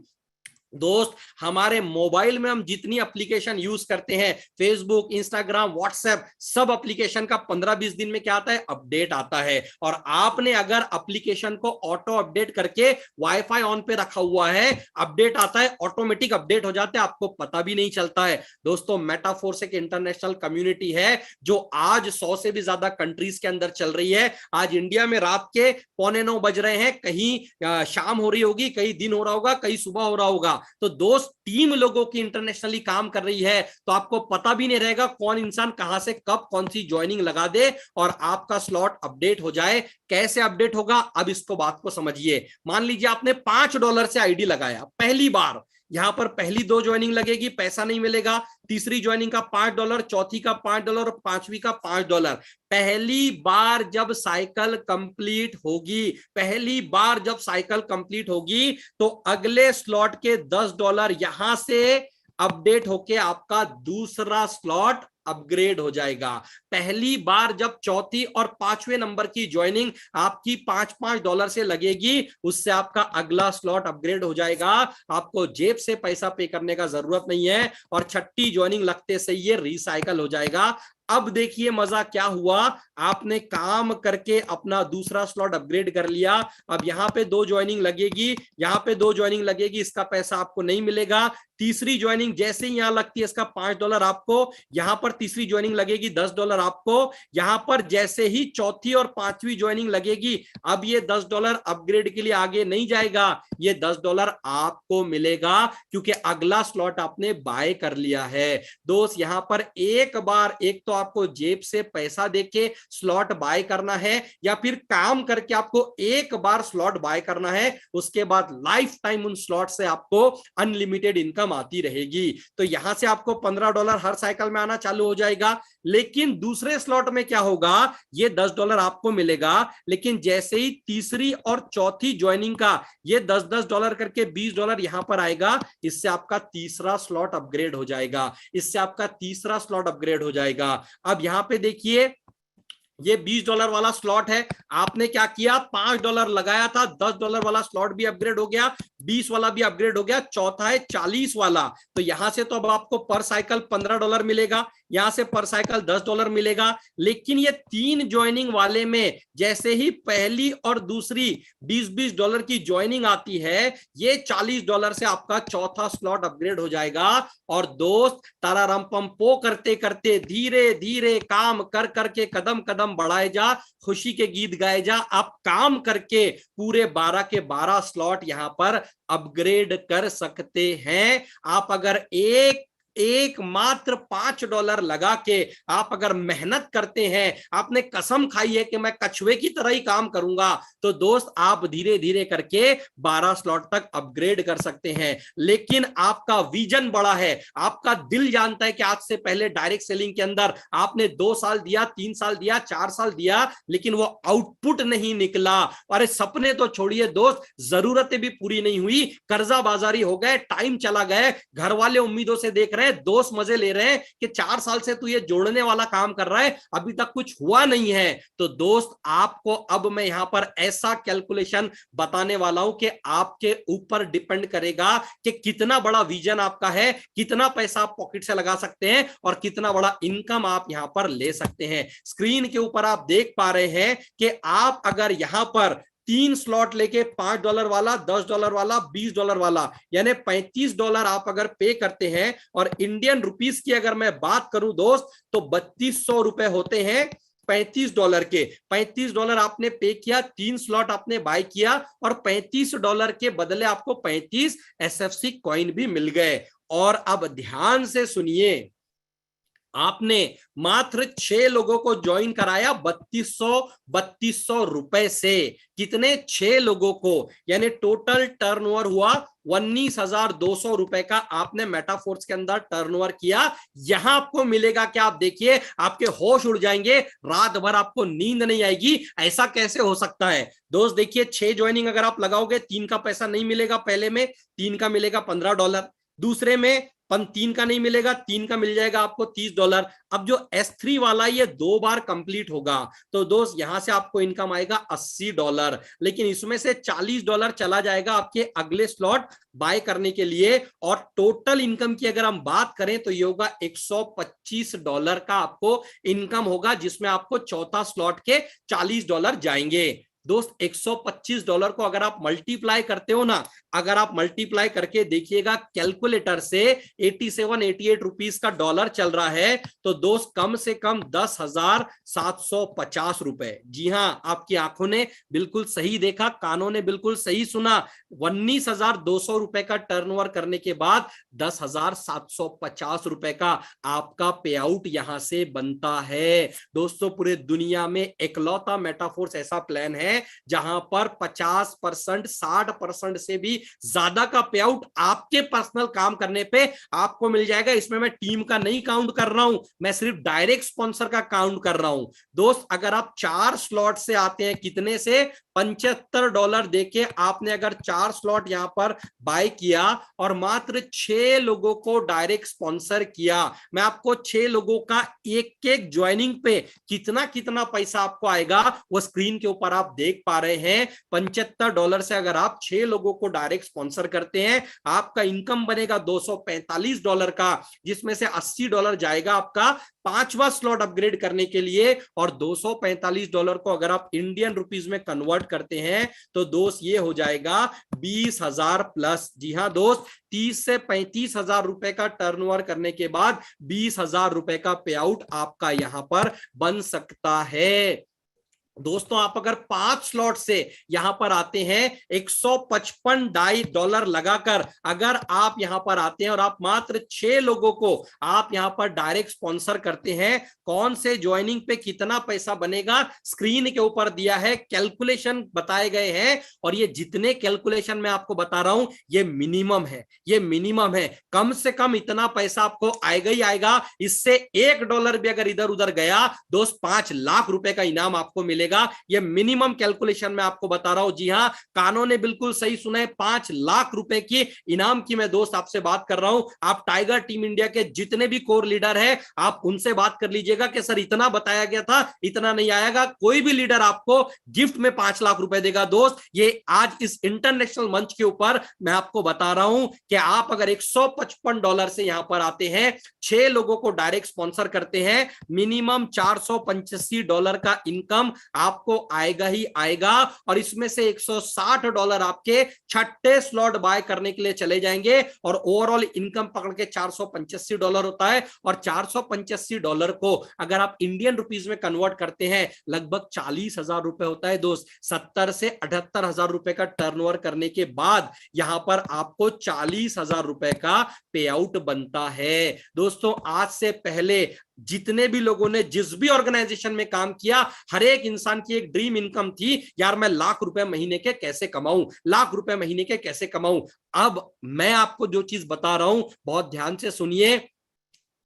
[SPEAKER 2] दोस्त हमारे मोबाइल में हम जितनी एप्लीकेशन यूज करते हैं, फेसबुक, इंस्टाग्राम, व्हाट्सएप, सब एप्लीकेशन का 15-20 दिन में क्या आता है, अपडेट आता है। और आपने अगर एप्लीकेशन को ऑटो अपडेट करके वाईफाई ऑन पे रखा हुआ है, अपडेट आता है, ऑटोमेटिक अपडेट हो जाता है, आपको पता भी नहीं चलता है। दोस्तों मेटाफोर्स एक इंटरनेशनल कम्युनिटी है जो आज 100 से भी ज्यादा कंट्रीज के अंदर चल रही है। आज इंडिया में रात के 8:45 बज रहे हैं, कहीं शाम हो रही होगी, कहीं दिन हो रहा होगा, कहीं सुबह हो रहा होगा। तो दोस्त टीम लोगों की इंटरनेशनली काम कर रही है, तो आपको पता भी नहीं रहेगा कौन इंसान कहां से कब कौन सी ज्वाइनिंग लगा दे और आपका स्लॉट अपडेट हो जाए। कैसे अपडेट होगा, अब इसको बात को समझिए। मान लीजिए आपने $5 से आईडी लगाया पहली बार, यहां पर पहली 2 ज्वाइनिंग लगेगी, पैसा नहीं मिलेगा। तीसरी ज्वाइनिंग का $5, चौथी का $5 और पांचवी का $5। पहली बार जब साइकिल कंप्लीट होगी, पहली बार जब साइकिल कंप्लीट होगी तो अगले स्लॉट के $10 यहां से अपडेट होके आपका दूसरा स्लॉट अपग्रेड हो जाएगा। पहली बार जब चौथी और पांचवें नंबर की ज्वाइनिंग आपकी $5 से लगेगी, उससे आपका अगला स्लॉट अपग्रेड हो जाएगा। आपको जेब से पैसा पे करने का जरूरत नहीं है, और छठी ज्वाइनिंग लगते से ये रिसाइकल हो जाएगा। अब देखिए मजा क्या हुआ, आपने काम करके अपना दूसरा स्लॉट अपग्रेड कर लिया। अब यहां पे 2 ज्वाइनिंग लगेगी, यहां पे 2 ज्वाइनिंग लगेगी, इसका पैसा आपको नहीं मिलेगा। तीसरी ज्वाइनिंग जैसे ही यहां लगती है, इसका $5 आपको, यहां पर तीसरी ज्वाइनिंग लगेगी, $10 आपको। यहां पर जैसे ही चौथी और पांचवी ज्वाइनिंग लगेगी, अब ये $10 अपग्रेड के लिए आगे नहीं जाएगा, ये $10 आपको मिलेगा, क्योंकि अगला स्लॉट आपने बाय कर लिया है। दोस्त यहां पर एक बार, एक तो आपको जेब से पैसा देके स्लॉट बाय करना है, या फिर काम करके आपको एक बार स्लॉट बाय करना है, उसके बाद लाइफ टाइम उन स्लॉट से आपको अनलिमिटेड इनकम आती रहेगी। तो यहां से आपको $15 हर साइकिल में आना चालू हो जाएगा। लेकिन दूसरे स्लॉट में क्या होगा, ये $10 आपको मिलेगा, लेकिन जैसे ही तीसरी और चौथी ज्वाइनिंग का ये $10 करके $20 यहां पर आएगा, इससे आपका तीसरा स्लॉट अपग्रेड हो जाएगा, इससे आपका तीसरा स्लॉट अपग्रेड हो जाएगा। अब यहां पे देखिए, ये $20 वाला स्लॉट है, आपने क्या किया, $5 लगाया था, $10 वाला स्लॉट भी अपग्रेड हो गया, 20 वाला भी अपग्रेड हो गया, चौथा है 40 वाला। तो यहां से तो अब आपको पर साइकिल $15 मिलेगा, यहां से पर साइकिल $10 मिलेगा। लेकिन ये 3 ज्वाइनिंग वाले में जैसे ही पहली और दूसरी $20 की ज्वाइनिंग आती है, ये $40 से आपका चौथा स्लॉट अपग्रेड हो जाएगा। और दोस्त ताराराम पंपो करते करते धीरे धीरे काम कर करके कदम कदम बढ़ाए जा, खुशी के गीत गाए जा। आप काम करके पूरे 12 के 12 स्लॉट यहां पर अपग्रेड कर सकते हैं। आप अगर एक मात्र $5 लगा के आप अगर मेहनत करते हैं, आपने कसम खाई है कि मैं कछुए की तरह ही काम करूंगा, तो दोस्त आप धीरे धीरे करके 12 स्लॉट तक अपग्रेड कर सकते हैं। लेकिन आपका विजन बड़ा है, आपका दिल जानता है कि आज से पहले डायरेक्ट सेलिंग के अंदर आपने 2 साल दिया, 3 साल दिया, 4 साल दिया, लेकिन वो आउटपुट नहीं निकला। अरे सपने तो छोड़िए दोस्त, जरूरतें भी पूरी नहीं हुई, कर्जा बाजारी हो गए, टाइम चला गया, घर वाले उम्मीदों से देख रहे हैं, दोस्त मजे ले रहे हैं कि 4 साल से तू ये जोड़ने वाला काम कर रहा है, अभी तक कुछ हुआ नहीं है। तो दोस्त आपको अब मैं यहां पर ऐसा कैलकुलेशन बताने वाला हूं कि आपके ऊपर डिपेंड करेगा कि कितना बड़ा विजन आपका है, कितना पैसा आप पॉकेट से लगा सकते हैं और कितना बड़ा इनकम आप यहां पर ले सकते हैं। स्क्रीन के ऊपर आप देख पा रहे हैं कि आप अगर यहां पर 3 स्लॉट लेके $5 वाला, $10 वाला, $20 वाला, यानी $35 आप अगर पे करते हैं, और इंडियन रुपीस की अगर मैं बात करूं दोस्त तो 3200 रुपए होते हैं $35 के। $35 आपने पे किया, 3 स्लॉट आपने बाय किया, और $35 के बदले आपको 35 SFC कॉइन भी मिल गए। और अब ध्यान से सुनिए, आपने मात्र 6 लोगों को ज्वाइन कराया 3200 रुपए से। कितने? 6 लोगों को, यानी टोटल टर्नओवर हुआ 19,200 रुपए का आपने मेटाफोर्स के अंदर टर्नओवर किया। यहां आपको मिलेगा क्या? आप देखिए, आपके होश उड़ जाएंगे, रात भर आपको नींद नहीं आएगी। ऐसा कैसे हो सकता है दोस्त? देखिए, 6 ज्वाइनिंग अगर आप लगाओगे, 3 का पैसा नहीं मिलेगा, पहले में 3 का मिलेगा $15, दूसरे में 3 का नहीं मिलेगा, 3 का मिल जाएगा आपको $30। अब जो S3 वाला ये 2 बार कंप्लीट होगा, तो दोस्त यहां से आपको इनकम आएगा $80, लेकिन इसमें से $40 चला जाएगा आपके अगले स्लॉट बाय करने के लिए। और टोटल इनकम की अगर हम बात करें तो ये होगा $125 का आपको इनकम होगा, जिसमें आपको चौथा स्लॉट के $40 जाएंगे। दोस्त $125 को अगर आप मल्टीप्लाई करते हो ना, अगर आप मल्टीप्लाई करके देखिएगा कैलकुलेटर से, 87-88 रुपीस का डॉलर चल रहा है, तो दोस्त कम से कम 10,750 रुपए। जी हां, आपकी आंखों ने बिल्कुल सही देखा, कानों ने बिल्कुल सही सुना। 19,200 रुपए का टर्नओवर करने के बाद 10,750 रुपए का आपका पे आउट यहां से बनता है। दोस्तों, पूरे दुनिया में एकलौता मेटाफोर्स ऐसा प्लान है जहां पर 50%, 60% से भी ज्यादा का पे आउट आपके पर्सनल काम करने पे आपको मिल जाएगा। इसमें मैं टीम का नहीं काउंट कर रहा हूं, मैं सिर्फ डायरेक्ट स्पॉन्सर का काउंट कर रहा हूं। दोस्त, अगर आप 4 स्लॉट से आते हैं, कितने से? $75 देके आपने अगर 4 स्लॉट यहां पर बाय किया और मात्र 6 लोगों को डायरेक्ट स्पॉन्सर किया, मैं आपको 6 लोगों का एक एक ज्वाइनिंग पे कितना कितना पैसा आपको आएगा वो स्क्रीन के ऊपर आप देख पा रहे हैं। $75 से अगर आप 6 लोगों को डायरेक्ट स्पॉन्सर करते हैं, आपका इनकम बनेगा $245 का, जिसमें से $80 जाएगा आपका 5वां स्लॉट अपग्रेड करने के लिए। और $245 को अगर आप इंडियन रुपीस में कन्वर्ट करते हैं तो दोस्त ये हो जाएगा 20,000 प्लस। जी हां दोस्त, 30 से 35,000 रुपए का टर्नओवर करने के बाद 20,000 रुपए का पे आउट आपका यहां पर बन सकता है। दोस्तों, आप अगर 5 स्लॉट से यहां पर आते हैं, $155 लगाकर अगर आप यहां पर आते हैं और आप मात्र 6 लोगों को आप यहां पर डायरेक्ट स्पॉन्सर करते हैं, कौन से ज्वाइनिंग पे कितना पैसा बनेगा स्क्रीन के ऊपर दिया है, कैलकुलेशन बताए गए हैं। और ये जितने कैलकुलेशन मैं आपको बता रहा हूं, ये मिनिमम है, ये मिनिमम है। कम से कम इतना पैसा आपको आएगा ही आएगा। इससे $1 भी अगर इधर उधर गया दोस्त, 5 लाख रुपए का इनाम आपको मिलेगा। ये मिनिमम कैलकुलेशन मैं आपको बता रहा हूं। जी हां, कानों ने बिल्कुल सही सुना है, 5 लाख रुपए की इनाम की मैं दोस्त आपसे बात कर रहा हूं। आप टाइगर टीम इंडिया के जितने भी कोर लीडर हैं, आप उनसे बात कर लीजिएगा कि सर इतना बताया गया था, इतना नहीं आएगा। कोई भी लीडर आपको गिफ्ट में 5 लाख रुपए देगा दोस्त। ये आज इस इंटरनेशनल मंच के ऊपर मैं आपको बता रहा हूं कि आप अगर $155 से यहां पर आते हैं, 6 लोगों को डायरेक्ट स्पॉन्सर करते हैं, मिनिमम $485 का इनकम आपको आएगा ही आएगा। और इसमें से $160 आपके छठे स्लॉट बाय करने के लिए चले जाएंगे, और ओवरऑल इनकम पकड़ के $485 होता है। और $485 को अगर आप इंडियन रुपीस में कन्वर्ट करते हैं, लगभग 40,000 रुपए होता है दोस्त। 70 से 78,000 रुपए का टर्नओवर करने के बाद यहां पर आपको 40,000 रुपए का पे आउट बनता है। दोस्तों, आज से पहले जितने भी लोगों ने जिस भी ऑर्गेनाइजेशन में काम किया, हर एक इंसान की एक ड्रीम इनकम थी, यार मैं लाख रुपए महीने के कैसे कमाऊं, लाख रुपए महीने के कैसे कमाऊं। अब मैं आपको जो चीज बता रहा हूं, बहुत ध्यान से सुनिए।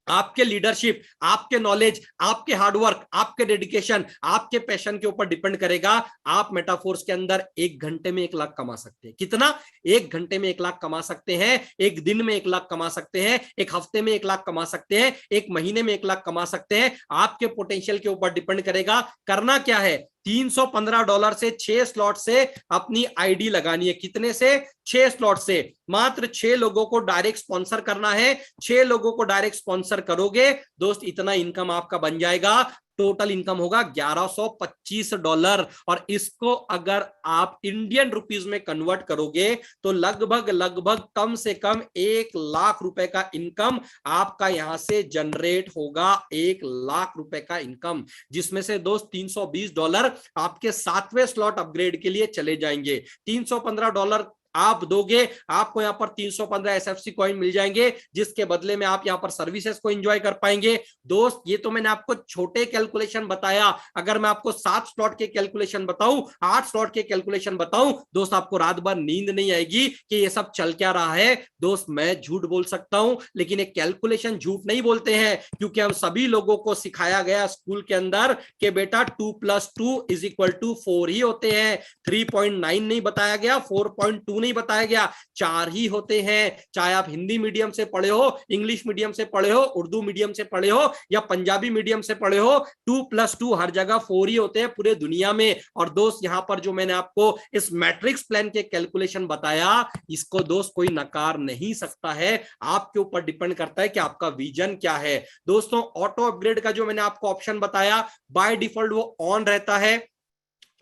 [SPEAKER 2] आपके लीडरशिप, आपके नॉलेज, आपके हार्डवर्क, आपके डेडिकेशन, आपके पैशन के ऊपर डिपेंड करेगा। आप मेटाफोर्स के अंदर 1 घंटे में 1 लाख कमा सकते हैं। कितना? 1 घंटे में 1 लाख कमा सकते हैं, 1 दिन में 1 लाख कमा सकते हैं, 1 हफ्ते में 1 लाख कमा सकते हैं, 1 महीने में 1 लाख कमा सकते हैं। आपके पोटेंशियल के ऊपर डिपेंड करेगा। करना क्या है? $315 से 6 स्लॉट से अपनी आईडी लगानी है। कितने से? 6 स्लॉट से। मात्र 6 लोगों को डायरेक्ट स्पॉन्सर करना है। 6 लोगों को डायरेक्ट स्पॉन्सर करोगे दोस्त, इतना इनकम आपका बन जाएगा। टोटल इनकम होगा $1125। और इसको अगर आप इंडियन रुपीज में कन्वर्ट करोगे तो लगभग लगभग कम से कम 1 लाख रुपए का इनकम आपका यहां से जनरेट होगा। 1 लाख रुपए का इनकम, जिसमें से दोस्त $320 आपके 7वें स्लॉट अपग्रेड के लिए चले जाएंगे। $315 आप दोगे, आपको यहां पर 315 एसएफसी कॉइन मिल जाएंगे, जिसके बदले में आप यहां पर सर्विसेज को एंजॉय कर पाएंगे। दोस्त ये तो मैंने आपको छोटे कैलकुलेशन बताया, अगर मैं आपको 7 स्लॉट के कैलकुलेशन बताऊं, 8 स्लॉट के कैलकुलेशन बताऊं, दोस्त आपको रात भर नींद नहीं आएगी कि ये सब चल क्या रहा है। दोस्त मैं झूठ बोल सकता हूं, लेकिन एक कैलकुलेशन झूठ नहीं बोलते हैं, क्योंकि हम सभी लोगों को सिखाया गया स्कूल के अंदर कि बेटा 2 + 2 = 4 ही होते हैं। 3.9 नहीं बताया गया, 4.2 नहीं बताया गया, 4 ही होते हैं। चाहे आप हिंदी मीडियम से पढ़े हो, इंग्लिश मीडियम से पढ़े हो, उर्दू मीडियम से पढ़े हो या पंजाबी मीडियम से पढ़े हो, 2 + 2 हर जगह 4 ही होते हैं पूरे दुनिया में। और दोस्त यहां पर जो मैंने आपको इस मैट्रिक्स प्लान के कैलकुलेशन बताया, इसको दोस्त कोई नकार नहीं सकता है। आपके ऊपर डिपेंड करता है कि आपका विजन क्या है। दोस्तों ऑटो अपग्रेड का जो मैंने आपको ऑप्शन बताया, बाय डिफॉल्ट वो ऑन रहता है,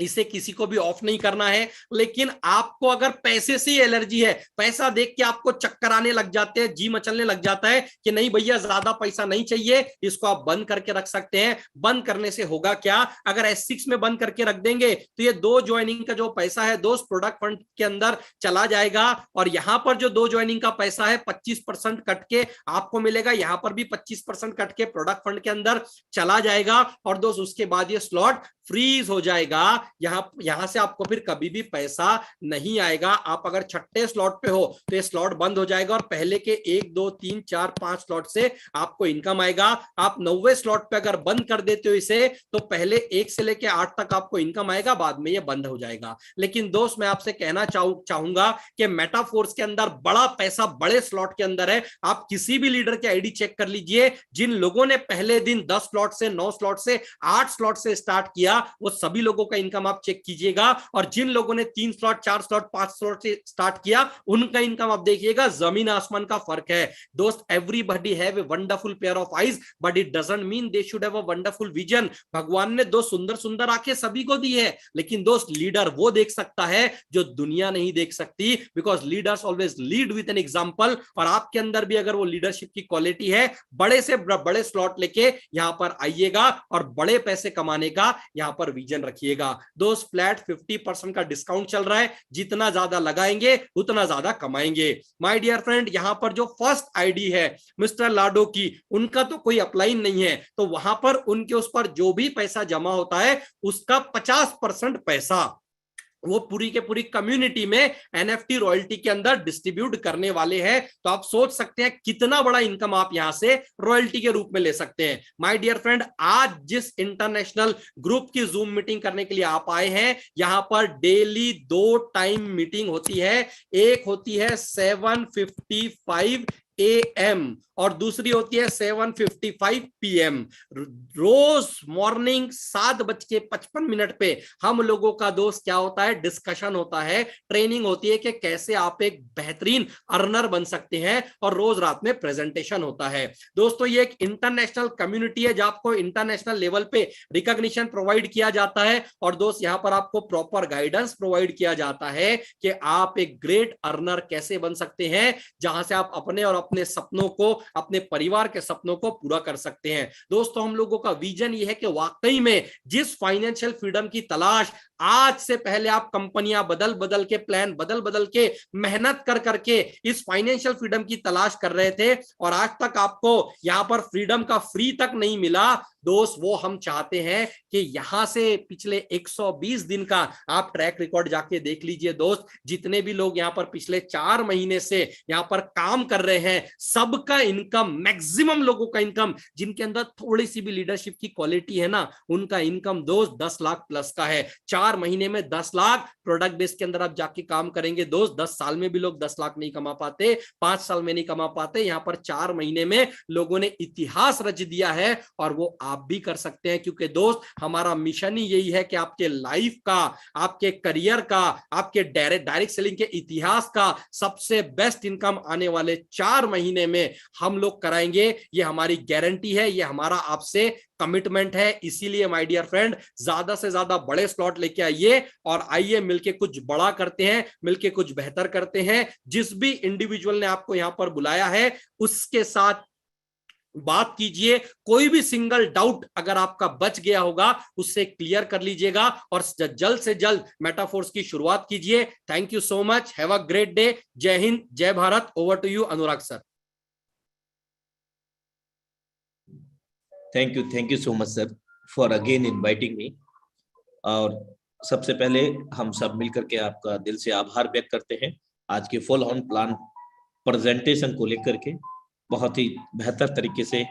[SPEAKER 2] इसे किसी को भी ऑफ नहीं करना है। लेकिन आपको अगर पैसे से एलर्जी है, पैसा देख के आपको चक्कर आने लग जाते हैं, जी मचलने लग जाता है कि नहीं भैया ज्यादा पैसा नहीं चाहिए, इसको आप बंद करके रख सकते हैं। बंद करने से होगा क्या, अगर S6 में बंद करके रख देंगे तो ये 2 ज्वाइनिंग का जो पैसा है दोस्त प्रोडक्ट फंड के अंदर चला जाएगा। और यहां पर जो 2 ज्वाइनिंग का पैसा है 25% कट के आपको मिलेगा, यहां पर भी 25% कट के प्रोडक्ट फंड के अंदर चला जाएगा। और दोस्त उसके बाद ये स्लॉट फ्रीज हो जाएगा। यहां से आपको फिर कभी भी पैसा नहीं आएगा। आप अगर 6ठे स्लॉट पे हो तो ये स्लॉट बंद हो जाएगा और पहले के 1 2 3 4 5 स्लॉट से आपको इनकम आएगा। आप 9वें स्लॉट पे अगर बंद कर देते हो इसे, तो पहले 1 से लेके 8 तक आपको इनकम आएगा, बाद में ये बंद हो जाएगा। लेकिन दोस्त मैं आपसे कहना चाहूंगा कि मेटाफोर्स के अंदर बड़ा पैसा बड़े स्लॉट के अंदर है। आप किसी भी लीडर की आईडी चेक कर लीजिए, जिन लोगों ने पहले दिन 10 स्लॉट से 9 स्लॉट से 8 स्लॉट से स्टार्ट किया, वो सभी लोगों का इनकम आप चेक कीजिएगा। और जिन लोगों ने 3 स्लॉट 4 स्लॉट 5 स्लॉट से स्टार्ट किया, उनका इनकम आप देखिएगा, जमीन आसमान का फर्क है। दोस्त everybody have a wonderful pair of eyes, but it doesn't mean they should have a wonderful vision. भगवान ने 2 सुंदर सुंदर आंखें सभी को दी है, लेकिन दोस्त लीडर वो देख सकता है जो दुनिया नहीं देख सकती, because leaders always lead with an example. और आपके अंदर भी अगर वो लीडरशिप की क्वालिटी है, बड़े से बड़े स्लॉट लेके यहां पर आइएगा और बड़े पैसे कमाने का यहां पर विजन रखिएगा। दोस्त फ्लैट 50% का डिस्काउंट चल रहा है, जितना ज्यादा लगाएंगे उतना ज्यादा कमाएंगे। माय डियर फ्रेंड, यहां पर जो फर्स्ट आईडी है मिस्टर लाडो की, उनका तो कोई अपलाइन नहीं है, तो वहां पर उनके उस पर जो भी पैसा जमा होता है उसका 50% पैसा वो पूरी के पूरी कम्युनिटी में एनएफटी रॉयल्टी के अंदर डिस्ट्रीब्यूट करने वाले हैं। तो आप सोच सकते हैं कितना बड़ा इनकम आप यहां से रॉयल्टी के रूप में ले सकते हैं। माय डियर फ्रेंड, आज जिस इंटरनेशनल ग्रुप की जूम मीटिंग करने के लिए आप आए हैं, यहां पर डेली 2 टाइम मीटिंग होती है। एक होती है 7:55 AM और दूसरी होती है 7:55 PM। रोज मॉर्निंग 7:55 पे हम लोगों का दोस्त क्या होता है, डिस्कशन होता है, ट्रेनिंग होती है कि कैसे आप एक बेहतरीन अर्नर बन सकते हैं, और रोज रात में प्रेजेंटेशन होता है। दोस्तों ये एक इंटरनेशनल कम्युनिटी है, जहां आपको इंटरनेशनल लेवल पे रिकॉग्निशन प्रोवाइड किया जाता है। और दोस्त यहां पर आपको प्रॉपर गाइडेंस प्रोवाइड किया जाता है कि आप एक ग्रेट अर्नर कैसे बन सकते हैं, जहां से आप अपने और अपने सपनों को, अपने परिवार के सपनों को पूरा कर सकते हैं। दोस्तों हम लोगों का विजन ये है कि वाकई में जिस फाइनेंशियल फ्रीडम की तलाश आज से पहले आप कंपनियां बदल बदल के, प्लान बदल बदल के, मेहनत कर करके इस फाइनेंशियल फ्रीडम की तलाश कर रहे थे, और आज तक आपको यहां पर फ्रीडम का फ्री तक नहीं मिला, दोस्त वो हम चाहते हैं कि यहां से पिछले 120 दिन का आप ट्रैक रिकॉर्ड जाके देख लीजिए। दोस्त जितने भी लोग यहां पर पिछले 4 महीने से यहां पर काम कर रहे हैं, सबका इनकम, मैक्सिमम लोगों का इनकम, जिनके अंदर थोड़ी सी भी लीडरशिप की क्वालिटी है ना, उनका इनकम दोस्त 10 लाख प्लस का है। 4 महीने में 10 लाख प्रोडक्ट बेस के अंदर आप जाके काम करेंगे दोस्त। 10 साल में भी लोग 10 लाख नहीं कमा पाते, 5 साल में नहीं कमा पाते, यहां पर 4 महीने में लोगों ने इतिहास रच दिया है, और वो आप भी कर सकते हैं। क्योंकि दोस्त हमारा मिशन ही यही है कि आपके लाइफ का, आपके करियर का, आपके डायरेक्ट सेलिंग के इतिहास का सबसे बेस्ट इनकम आने वाले 4 हर महीने में हम लोग कराएंगे, ये हमारी गारंटी है, ये हमारा आपसे कमिटमेंट है। इसीलिए माय डियर फ्रेंड, ज्यादा से ज्यादा बड़े स्लॉट लेके आइए और आइए मिलके कुछ बड़ा करते हैं, मिलके कुछ बेहतर करते हैं। जिस भी इंडिविजुअल ने आपको यहां पर बुलाया है उसके साथ बात कीजिए, कोई भी सिंगल डाउट अगर आपका बच गया होगा उससे क्लियर कर लीजिएगा और जल्द से जल्द मेटाफोर्स की शुरुआत कीजिए। Thank you so much, have a great day. जय हिंद, जय Bharat. Over to you Anurag sir.
[SPEAKER 1] Thank you so much sir for again inviting me. और सबसे पहले हम सब मिलकर के आपका दिल से आभार व्यक्त करते हैं आज के फुल ऑन प्लान प्रेजेंटेशन को लेकर के। बहुत ही बेहतर तरीके से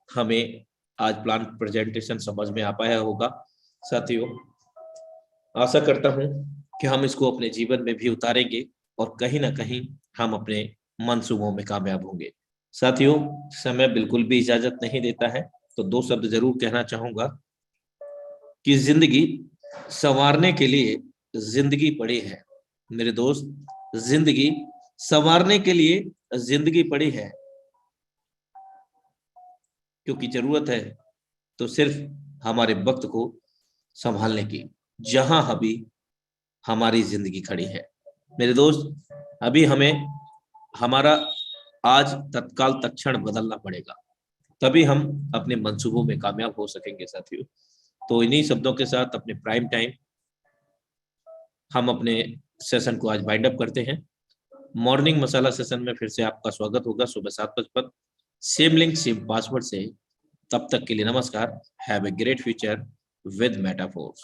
[SPEAKER 1] हमें आज प्लान प्रेजेंटेशन समझ में आ पाया होगा। साथियों, आशा करता हूं कि हम इसको अपने जीवन में भी उतारेंगे और कहीं ना कहीं हम अपने मंसूबों में कामयाब होंगे। साथियों, समय बिल्कुल भी इजाजत नहीं देता है, तो दो शब्द जरूर कहना चाहूंगा कि जिंदगी संवारने के लिए जिंदगी पड़ी है। मेरे दोस्त, जिंदगी संवारने के लिए जिंदगी पड़ी है, क्योंकि जरूरत है तो सिर्फ हमारे वक्त को संभालने की, जहां अभी हमारी जिंदगी खड़ी है। मेरे दोस्त, अभी हमें हमारा आज तत्काल तत्क्षण बदलना पड़ेगा, तभी हम अपने मंसूबों में कामयाब हो सकेंगे। साथियों, तो इन्हीं शब्दों के साथ अपने प्राइम टाइम हम अपने सेशन को आज वाइंड अप करते हैं। मॉर्निंग मसाला सेशन में फिर से आपका स्वागत होगा सुबह 7:55, सेम लिंक सेम पासवर्ड से। तब तक के लिए नमस्कार। Have a great future with metaphors.